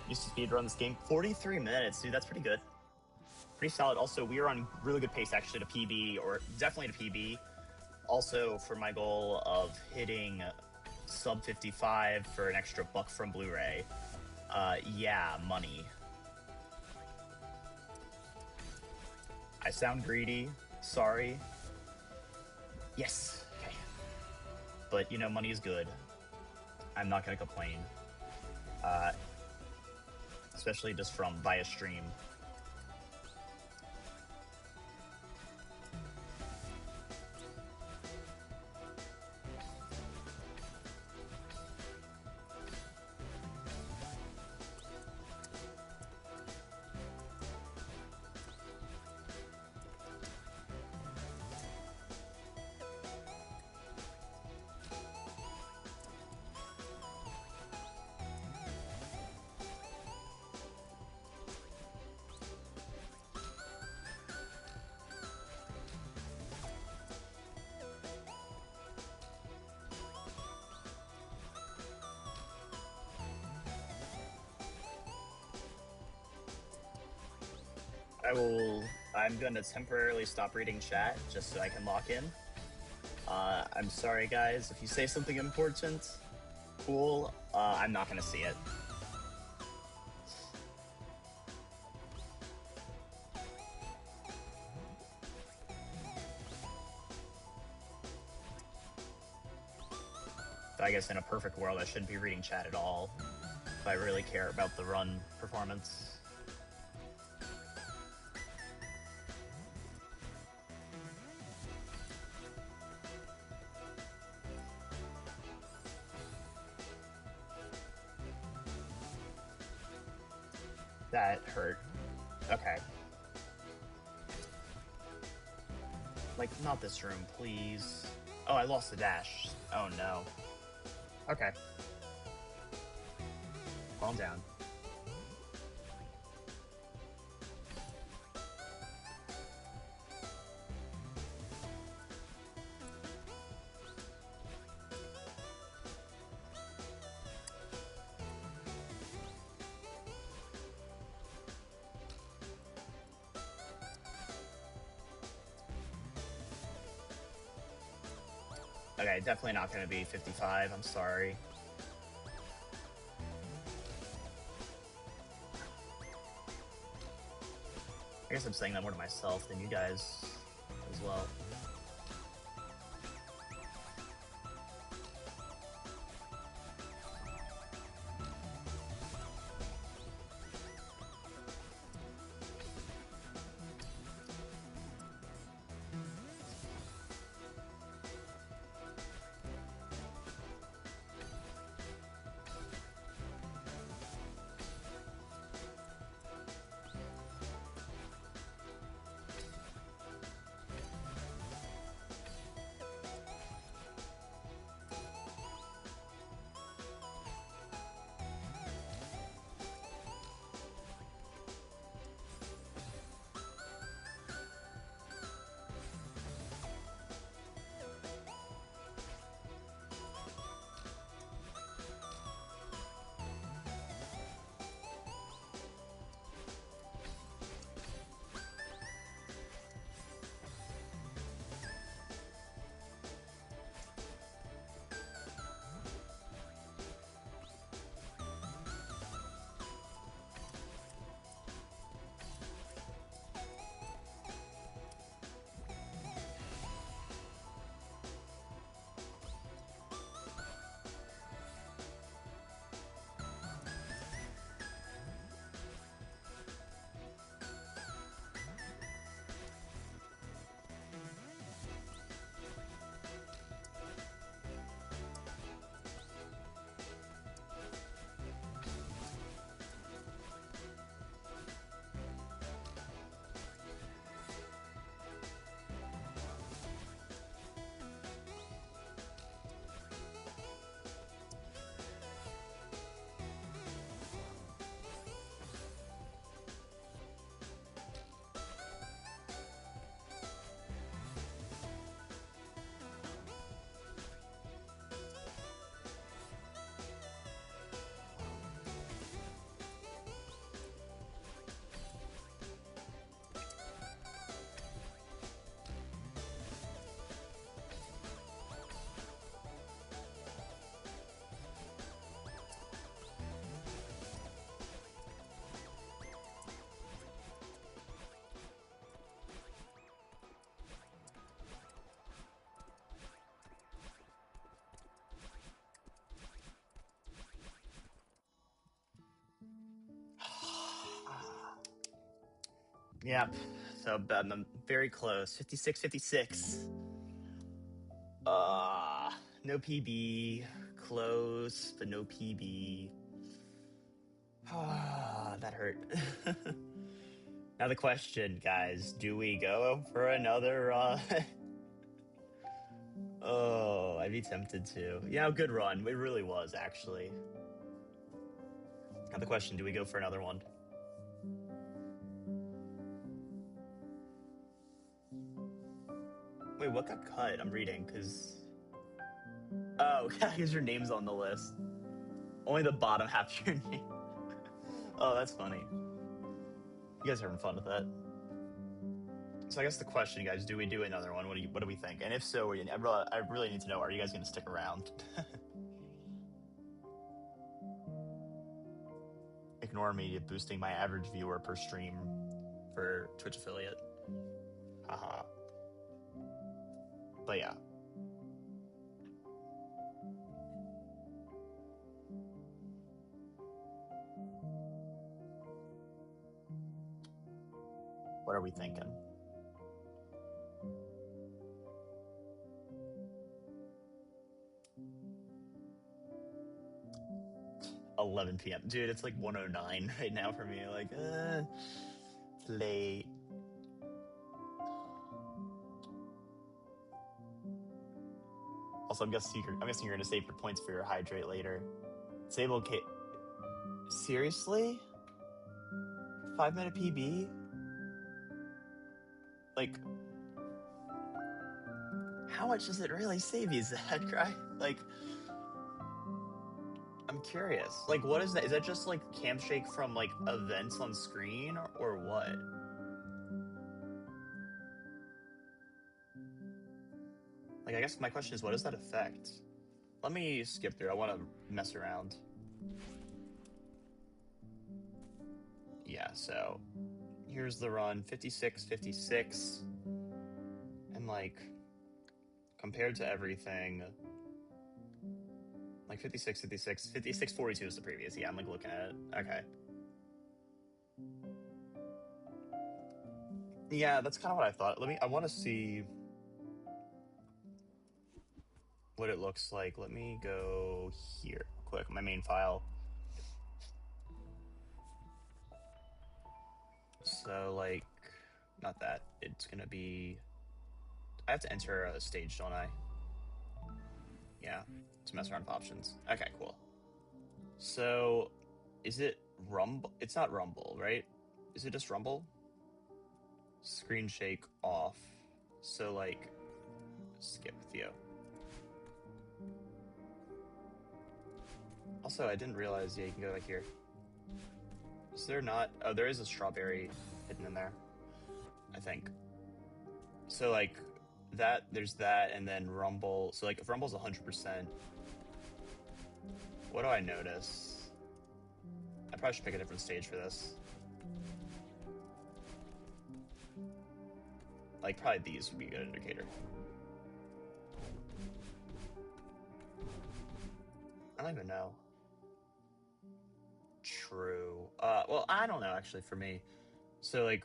A: Used to speedrun this game. 43 minutes, dude, that's pretty good. Pretty solid. Also, we are on really good pace, actually, to PB, or definitely to PB. Also, for my goal of hitting sub 55 for an extra buck from Blu-ray. Yeah, money. I sound greedy. Sorry. Yes. Okay. But, you know, money is good. I'm not going to complain. Especially just from via stream. I'm gonna temporarily stop reading chat just so I can lock in. I'm sorry guys, if you say something important, cool, I'm not gonna see it. I guess in a perfect world I shouldn't be reading chat at all, if I really care about the run performance. That hurt. Okay. Like, not this room, please. Oh, I lost the dash. Oh no. Okay. Calm down. Okay, definitely not going to be 55. I'm sorry. I guess I'm saying that more to myself than you guys as well. Yep. So I'm very close. 56, 56. No PB. Close, but no PB. That hurt. Now the question, guys, do we go for another run? Oh, I'd be tempted to. Yeah, good run. It really was, actually. Now the question, do we go for another one? Wait, what got cut? I'm reading, because... Oh, because your name's on the list. Only the bottom half of your name. Oh, that's funny. You guys are having fun with that. So I guess the question, guys, do we do another one? What do we think? And if so, I really need to know, are you guys going to stick around? Ignore me boosting my average viewer per stream for Twitch affiliate. Haha. But yeah. What are we thinking? $11 p.m. Dude, it's like 1:09 right now for me. Like, it's late. Also, I'm guessing you're going to save your points for your hydrate later. Disable K. Seriously? 5-minute PB? Like, how much does it really save you, Zach, right? Like, I'm curious. Like, what is that? Is that just, like, cam shake from, like, events on screen, or what? Like, I guess my question is, what does that affect? Let me skip through. I want to mess around. Yeah, so here's the run, 56, 56. And, like, compared to everything, like 56, 56, 56, 42 is the previous. Yeah, I'm, like, looking at it. Okay. Yeah, that's kind of what I thought. I want to see what it looks like. Let me go here quick, my main file. So, like, not that. It's going to be... I have to enter a stage, don't I? Yeah, to mess around with options. Okay, cool. So, is it Rumble? It's not Rumble, right? Is it just Rumble? Screen shake off. So, like, skip Theo. Also, I didn't realize, yeah, you can go back here. Is there not? Oh, there is a strawberry hidden in there, I think. So, like, that, there's that, and then Rumble. So, like, if Rumble's 100%, what do I notice? I probably should pick a different stage for this. Like, probably these would be a good indicator. I don't even know. True. Well, I don't know, actually, for me. So, like,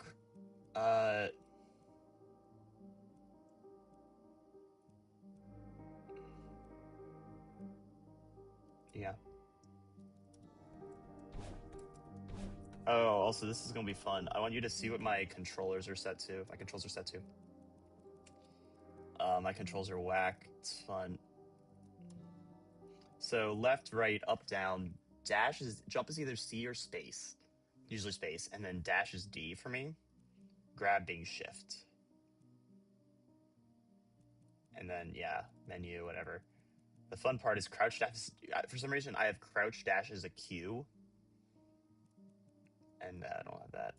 A: yeah. Oh, also, this is going to be fun. I want you to see what my controllers are set to. My controls are set to. My controls are whack. It's fun. So left, right, up, down. Jump is either C or space. Usually space. And then dash is D for me. Grab being shift. And then, yeah, menu, whatever. The fun part is crouch dash. For some reason, I have crouch dash as a Q. And I don't have that.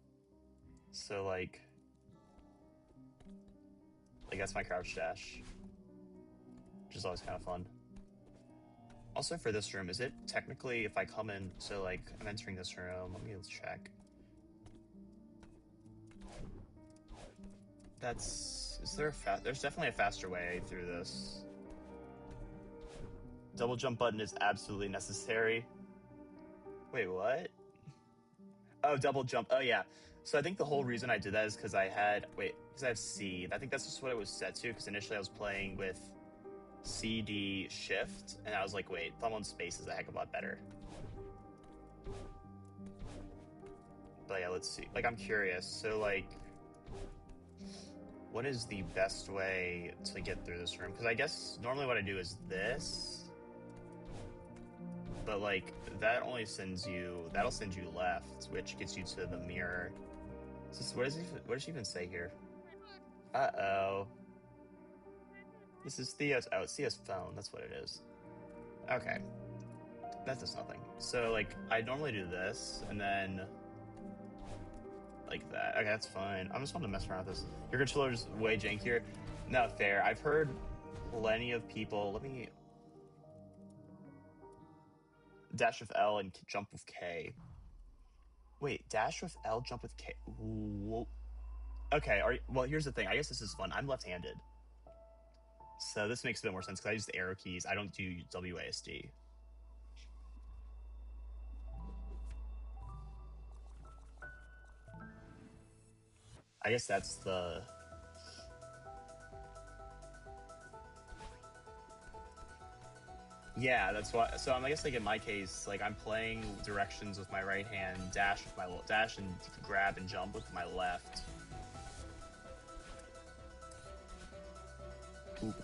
A: So, like, that's my crouch dash, which is always kind of fun. Also, for this room, is it technically, if I come in, so, like, I'm entering this room, let me check. There's definitely a faster way through this. Double jump button is absolutely necessary. Wait, what? Oh, double jump. Oh, yeah. So I think the whole reason I did that is because I had because I have C. I think that's just what it was set to. Because initially I was playing with C, D, Shift, and I was like, wait, thumb on space is a heck of a lot better. But yeah, let's see. Like, I'm curious. So like, what is the best way to get through this room? Because I guess normally what I do is this, but like that'll send you left, which gets you to the mirror. So what does she even say here? Uh-oh. This is Theo's. Oh, it's Theo's phone. That's what it is. Okay. That does nothing. So, like, I normally do this, and then like that. Okay, that's fine. I just want to mess around with this. Your controller's way jankier. Not fair. I've heard plenty of people. Let me dash with L and jump with K. Wait, dash with L, jump with K. Whoa. Okay, well, here's the thing. I guess this is fun. I'm left-handed. So this makes a bit more sense because I use the arrow keys. I don't do WASD. I guess that's the... Yeah, that's why. So I guess like in my case, like I'm playing directions with my right hand, dash and grab and jump with my left. Oop.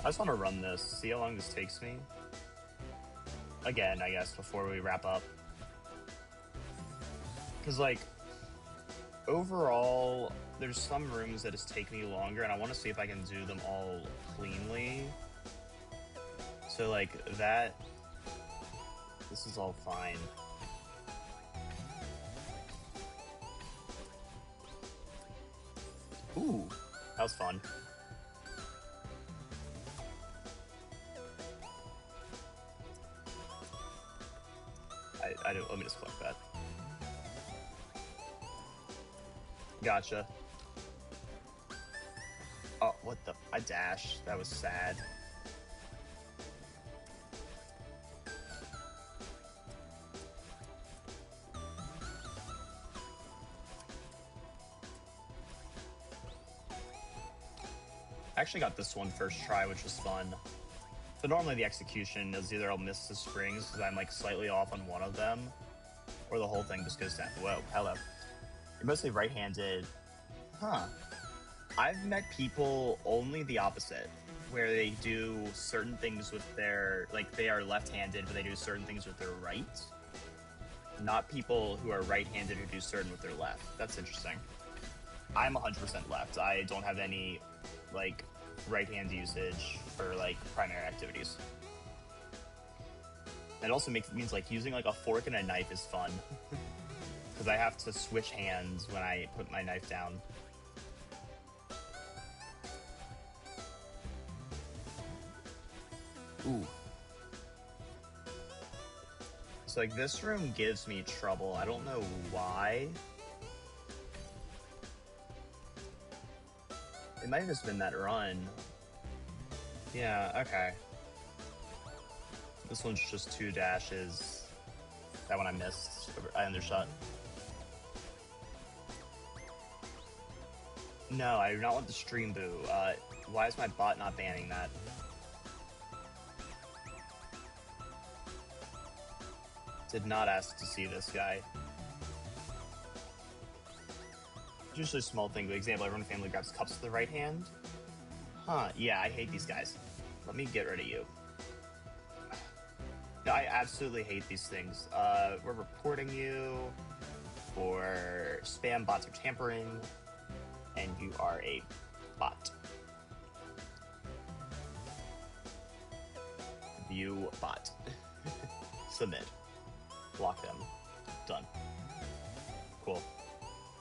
A: I just want to run this, see how long this takes me. Again, I guess, before we wrap up. Because, like, overall, there's some rooms that just take me longer, and I want to see if I can do them all cleanly. So, like, this is all fine. Ooh, that was fun. Let me just collect that. Gotcha. Oh, what the? I dashed. That was sad. I actually got this one first try, which was fun. So normally the execution is either I'll miss the springs because I'm like slightly off on one of them, or the whole thing just goes down. Whoa, hello. You're mostly right-handed. Huh. I've met people only the opposite, where they do certain things with their, like they are left-handed, but they do certain things with their right. Not people who are right-handed who do certain with their left. That's interesting. I'm 100% left. I don't have any, like, right-hand usage for, like, primary activities. It also means, like, using, like, a fork and a knife is fun. Because I have to switch hands when I put my knife down. Ooh. So, like, this room gives me trouble. I don't know why. It might have just been that run. Yeah, okay. This one's just 2 dashes. That one I missed. I undershot. No, I do not want the stream boo. Why is my bot not banning that? Did not ask to see this guy. Usually a small thing, but example, everyone in family grabs cups with the right hand. Huh, yeah, I hate these guys. Let me get rid of you. No, I absolutely hate these things. We're reporting you for spam, bots, or tampering, and you are a bot. View bot. Submit. Block them. Done. Cool.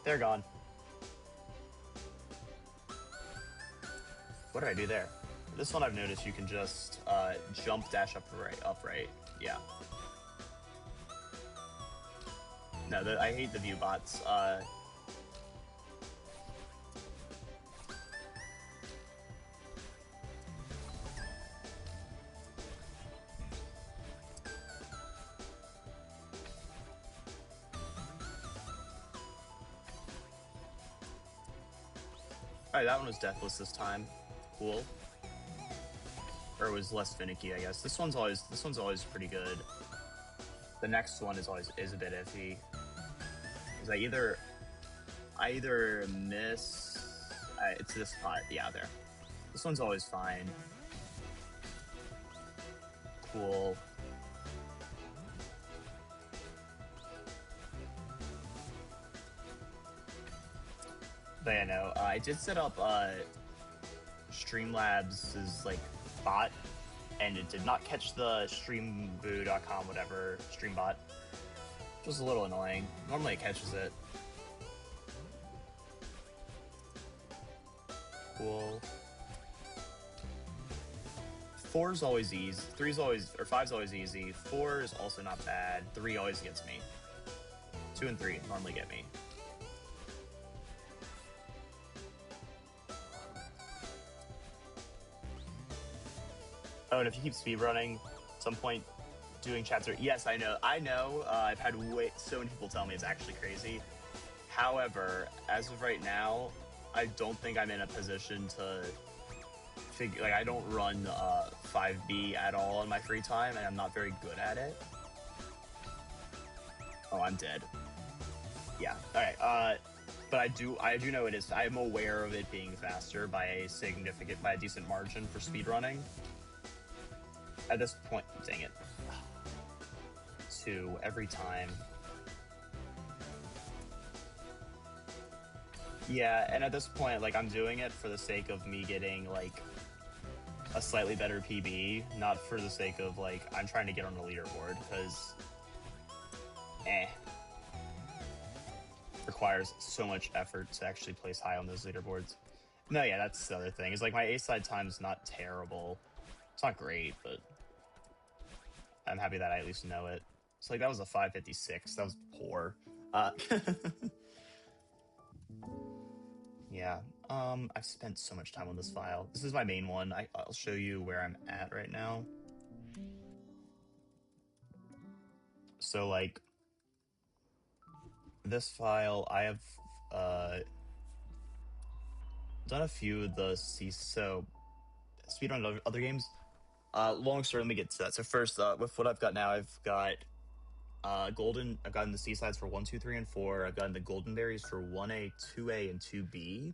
A: They're gone. What did I do there? This one I've noticed you can just jump, dash upright. Yeah. No, I hate the view bots. Alright, that one was deathless this time. Cool. Or it was less finicky, I guess. This one's always pretty good. The next one is a bit iffy. Because I either miss. It's this spot. Yeah, there. This one's always fine. Cool. But yeah, no. I did set up Streamlabs' like bot, and it did not catch the streamboo.com whatever stream bot. Which was a little annoying. Normally it catches it. Cool. 4's always easy. 5's always easy. 4 is also not bad. 3 always gets me. 2 and 3 normally get me. Oh, and if you keep speedrunning, at some point doing chapter. Yes, I know. I've had so many people tell me it's actually crazy. However, as of right now, I don't think I'm in a position to figure. Like, I don't run 5B at all in my free time, and I'm not very good at it. Oh, I'm dead. Yeah. All right. But I do know it is. I'm aware of it being faster by a decent margin for speedrunning. At this point, dang it. 2 every time. Yeah, and at this point, like, I'm doing it for the sake of me getting, like, a slightly better PB, not for the sake of, like, I'm trying to get on the leaderboard, because, requires so much effort to actually place high on those leaderboards. No, yeah, that's the other thing. Is like, my A-side time's not terrible. It's not great, but I'm happy that I at least know it. It's like, that was a 556. That was poor. Yeah. I've spent so much time on this file. This is my main one. I'll show you where I'm at right now. So, like, this file, I have done a few of the speedrun other games. Long story, let me get to that. So first, with what I've got now, I've got golden. I've gotten the C-sides for 1, 2, 3, and 4. I've gotten the golden berries for 1A, 2A, and 2B,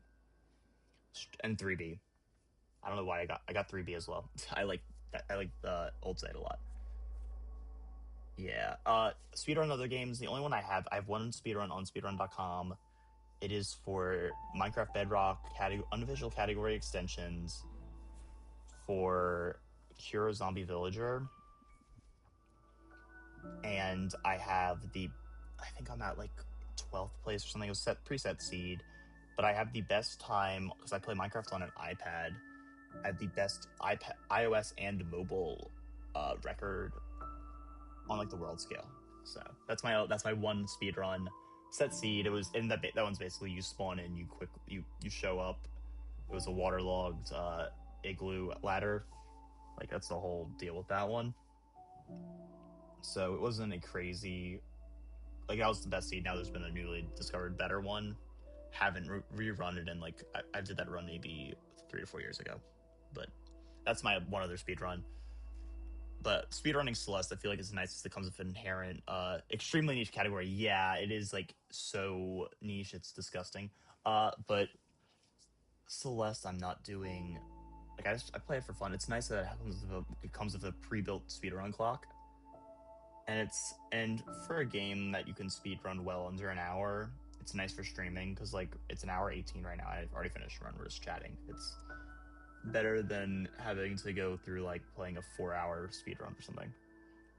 A: and 3B. I don't know why I got 3B as well. I like the old site a lot. Yeah. Speedrun other games. The only one I have one speedrun on speedrun.com. It is for Minecraft Bedrock unofficial category extensions for Cure a Zombie Villager. And I think I'm at like 12th place or something. It was preset seed, but I have the best time because I play Minecraft on an iPad. I have the best iOS and mobile record on like the world scale. So that's my one speed run. Set seed. It was in that one's basically you spawn in, you show up. It was a waterlogged igloo ladder. Like, that's the whole deal with that one. So it wasn't a crazy. Like, that was the best seed. Now there's been a newly discovered better one. Haven't rerun it in, like, I did that run maybe 3 or 4 years ago. But that's my one other speed run. But speedrunning Celeste, I feel like it's nice because it comes with an inherent, extremely niche category. Yeah, it is, like, so niche, it's disgusting. But Celeste, I'm not doing. Like, I play it for fun. It's nice that it comes with a pre-built speedrun clock. And for a game that you can speedrun well under an hour, it's nice for streaming because, like, it's an hour 18 right now. I've already finished a run. We're just chatting. It's better than having to go through, like, playing a 4-hour speedrun or something.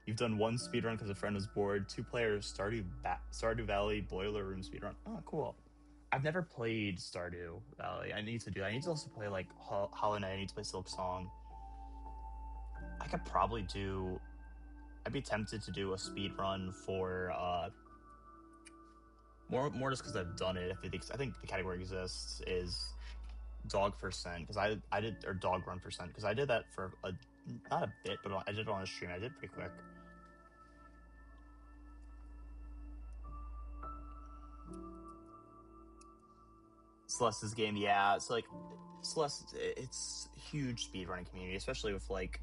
A: You've done one speedrun because a friend was bored. 2 players, Stardew Valley Boiler Room speedrun. Oh, cool. I've never played Stardew Valley. I need to do that. I need to also play, like, Hollow Knight. I need to play Silk Song. I could probably do. I'd be tempted to do a speedrun for more just because I've done it. I think the category exists is dog percent because I did, or dog run percent because I did that for not a bit, but I did it on a stream. I did it pretty quick. Celeste's game, yeah. It's like Celeste, it's huge speedrunning community, especially with like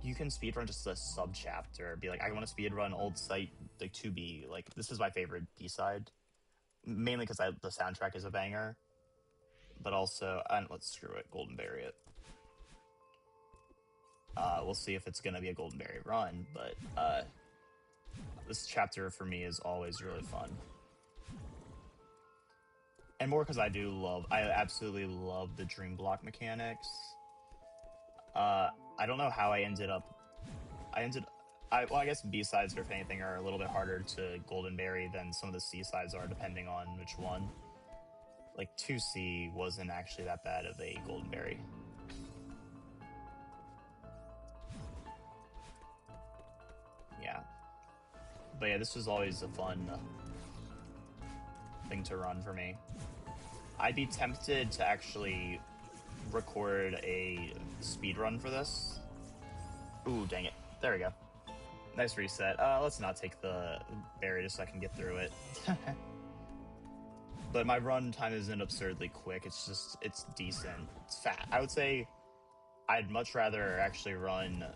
A: you can speedrun just a sub chapter. Be like, I want to speedrun Old Site like 2B. Like this is my favorite B-side, mainly because the soundtrack is a banger. But also, let's screw it, Golden Berry it. We'll see if it's gonna be a Golden Berry run, but this chapter for me is always really fun. And more because I absolutely love the dream block mechanics. I don't know how I guess B-sides, if anything, are a little bit harder to Golden Berry than some of the C-sides are, depending on which one. Like, 2C wasn't actually that bad of a Golden Berry. Yeah. But yeah, this was always a fun thing to run for me. I'd be tempted to actually record a speedrun for this. Ooh, dang it. There we go. Nice reset. Let's not take the berry just so I can get through it. But my run time isn't absurdly quick. It's decent. It's fat. I would say I'd much rather actually run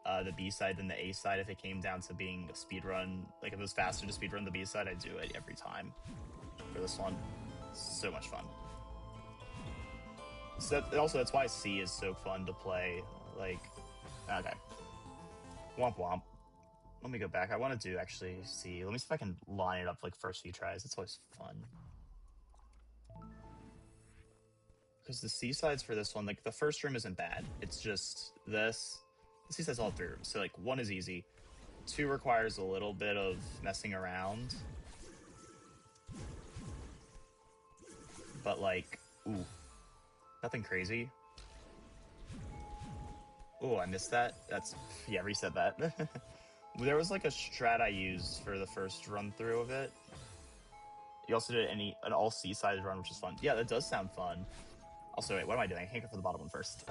A: the B-side than the A-side if it came down to being a speedrun. Like, if it was faster to speedrun the B-side, I'd do it every time for this one. So much fun. So that's why C is so fun to play. Like, okay. Womp womp. Let me go back. I want to do actually C. Let me see if I can line it up like first few tries. It's always fun. Because the C-sides for this one, like the first room isn't bad. It's just this. The C-sides all 3 rooms. So like 1 is easy. 2 requires a little bit of messing around. But like, ooh. Nothing crazy. Oh, I missed that. Yeah, reset that. There was like a strat I used for the first run through of it. You also did an all C-side run, which is fun. Yeah, that does sound fun. Also, wait, what am I doing? I can't go for the bottom one first.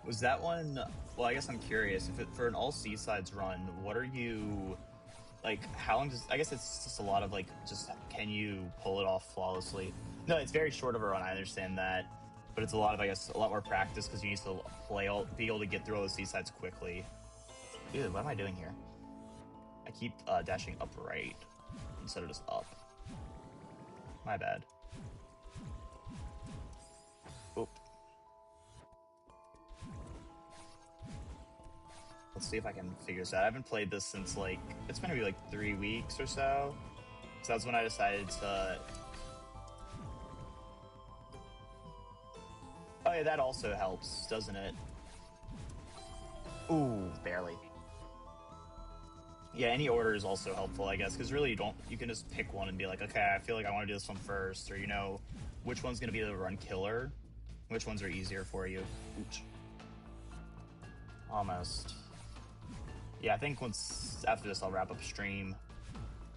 A: Was that one? Well, I guess I'm curious. For an all C-sides run, what are you like? How long does? I guess it's just a lot of like, just can you pull it off flawlessly? No, it's very short of a run. I understand that, but it's a lot more practice because you need to be able to get through all the C-sides quickly. Dude, what am I doing here? I keep dashing upright instead of just up. My bad. Oop. Let's see if I can figure this out. I haven't played this since like, it's been maybe like 3 weeks or so. So that's when I decided to... Oh yeah, that also helps, doesn't it? Ooh, barely. Yeah, any order is also helpful, I guess, because really you can just pick one and be like, okay, I feel like I want to do this one first, or you know, which one's going to be the run killer, which ones are easier for you. Ooch. Almost. Yeah, I think after this I'll wrap up stream.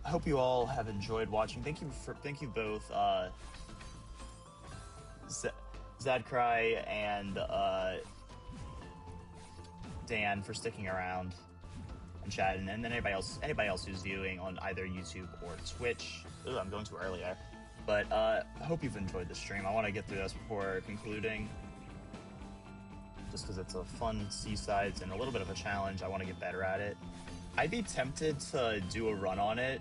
A: I hope you all have enjoyed watching. Thank you both, Zadcry and Dan for sticking around and chatting, and then anybody else who's viewing on either YouTube or Twitch. Ooh, I'm going too early there. But I hope you've enjoyed the stream. I want to get through this before concluding, just because it's a fun C-sides and a little bit of a challenge. I want to get better at it. I'd be tempted to do a run on it,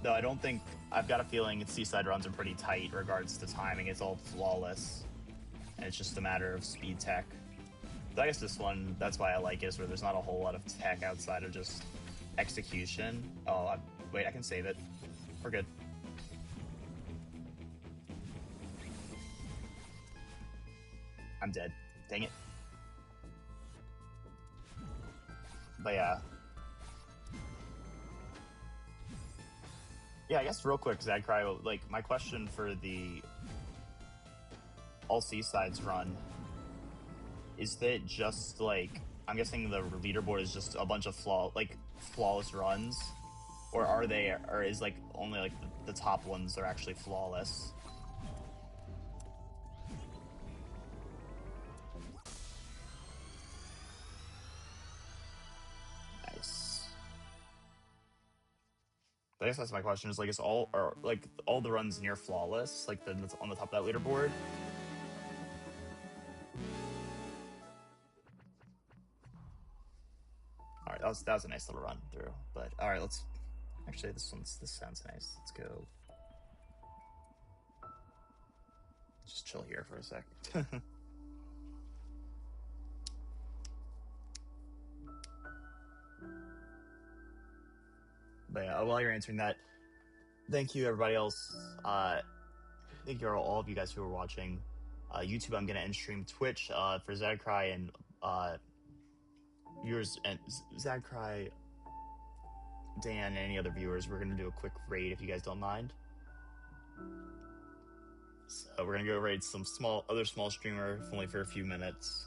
A: though I don't think... I've got a feeling C-side runs are pretty tight in regards to timing. It's all flawless, and it's just a matter of speed tech. But I guess this one, that's why I like it, is where there's not a whole lot of tech outside of just execution. Oh, wait, I can save it. We're good. I'm dead. Dang it. But yeah. Yeah, I guess real quick, Zadcry, like, my question for the all C-sides run, is that just, like, I'm guessing the leaderboard is just a bunch of flawless runs? Or is, like, only, like, the top ones are actually flawless? Nice. I guess that's my question. Is like, is all the runs near flawless? Like that's on the top of that leaderboard. All right, that was a nice little run through. But all right, let's actually this sounds nice. Let's go. Just chill here for a sec. But yeah, while you're answering that, thank you everybody else. Thank you all of you guys who are watching. YouTube, I'm gonna end stream. Twitch for Zadcry and viewers, and Zadcry, Dan, and any other viewers. We're gonna do a quick raid if you guys don't mind. So we're gonna go raid some other small streamer, if only for a few minutes.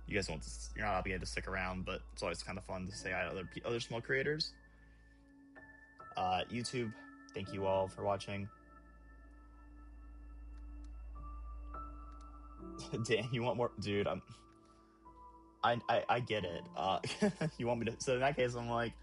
A: You guys you're not obligated to stick around, but it's always kind of fun to say hi to other small creators. YouTube, thank you all for watching. Dan, you want more? Dude, I get it. You want me to? So in that case, I'm like,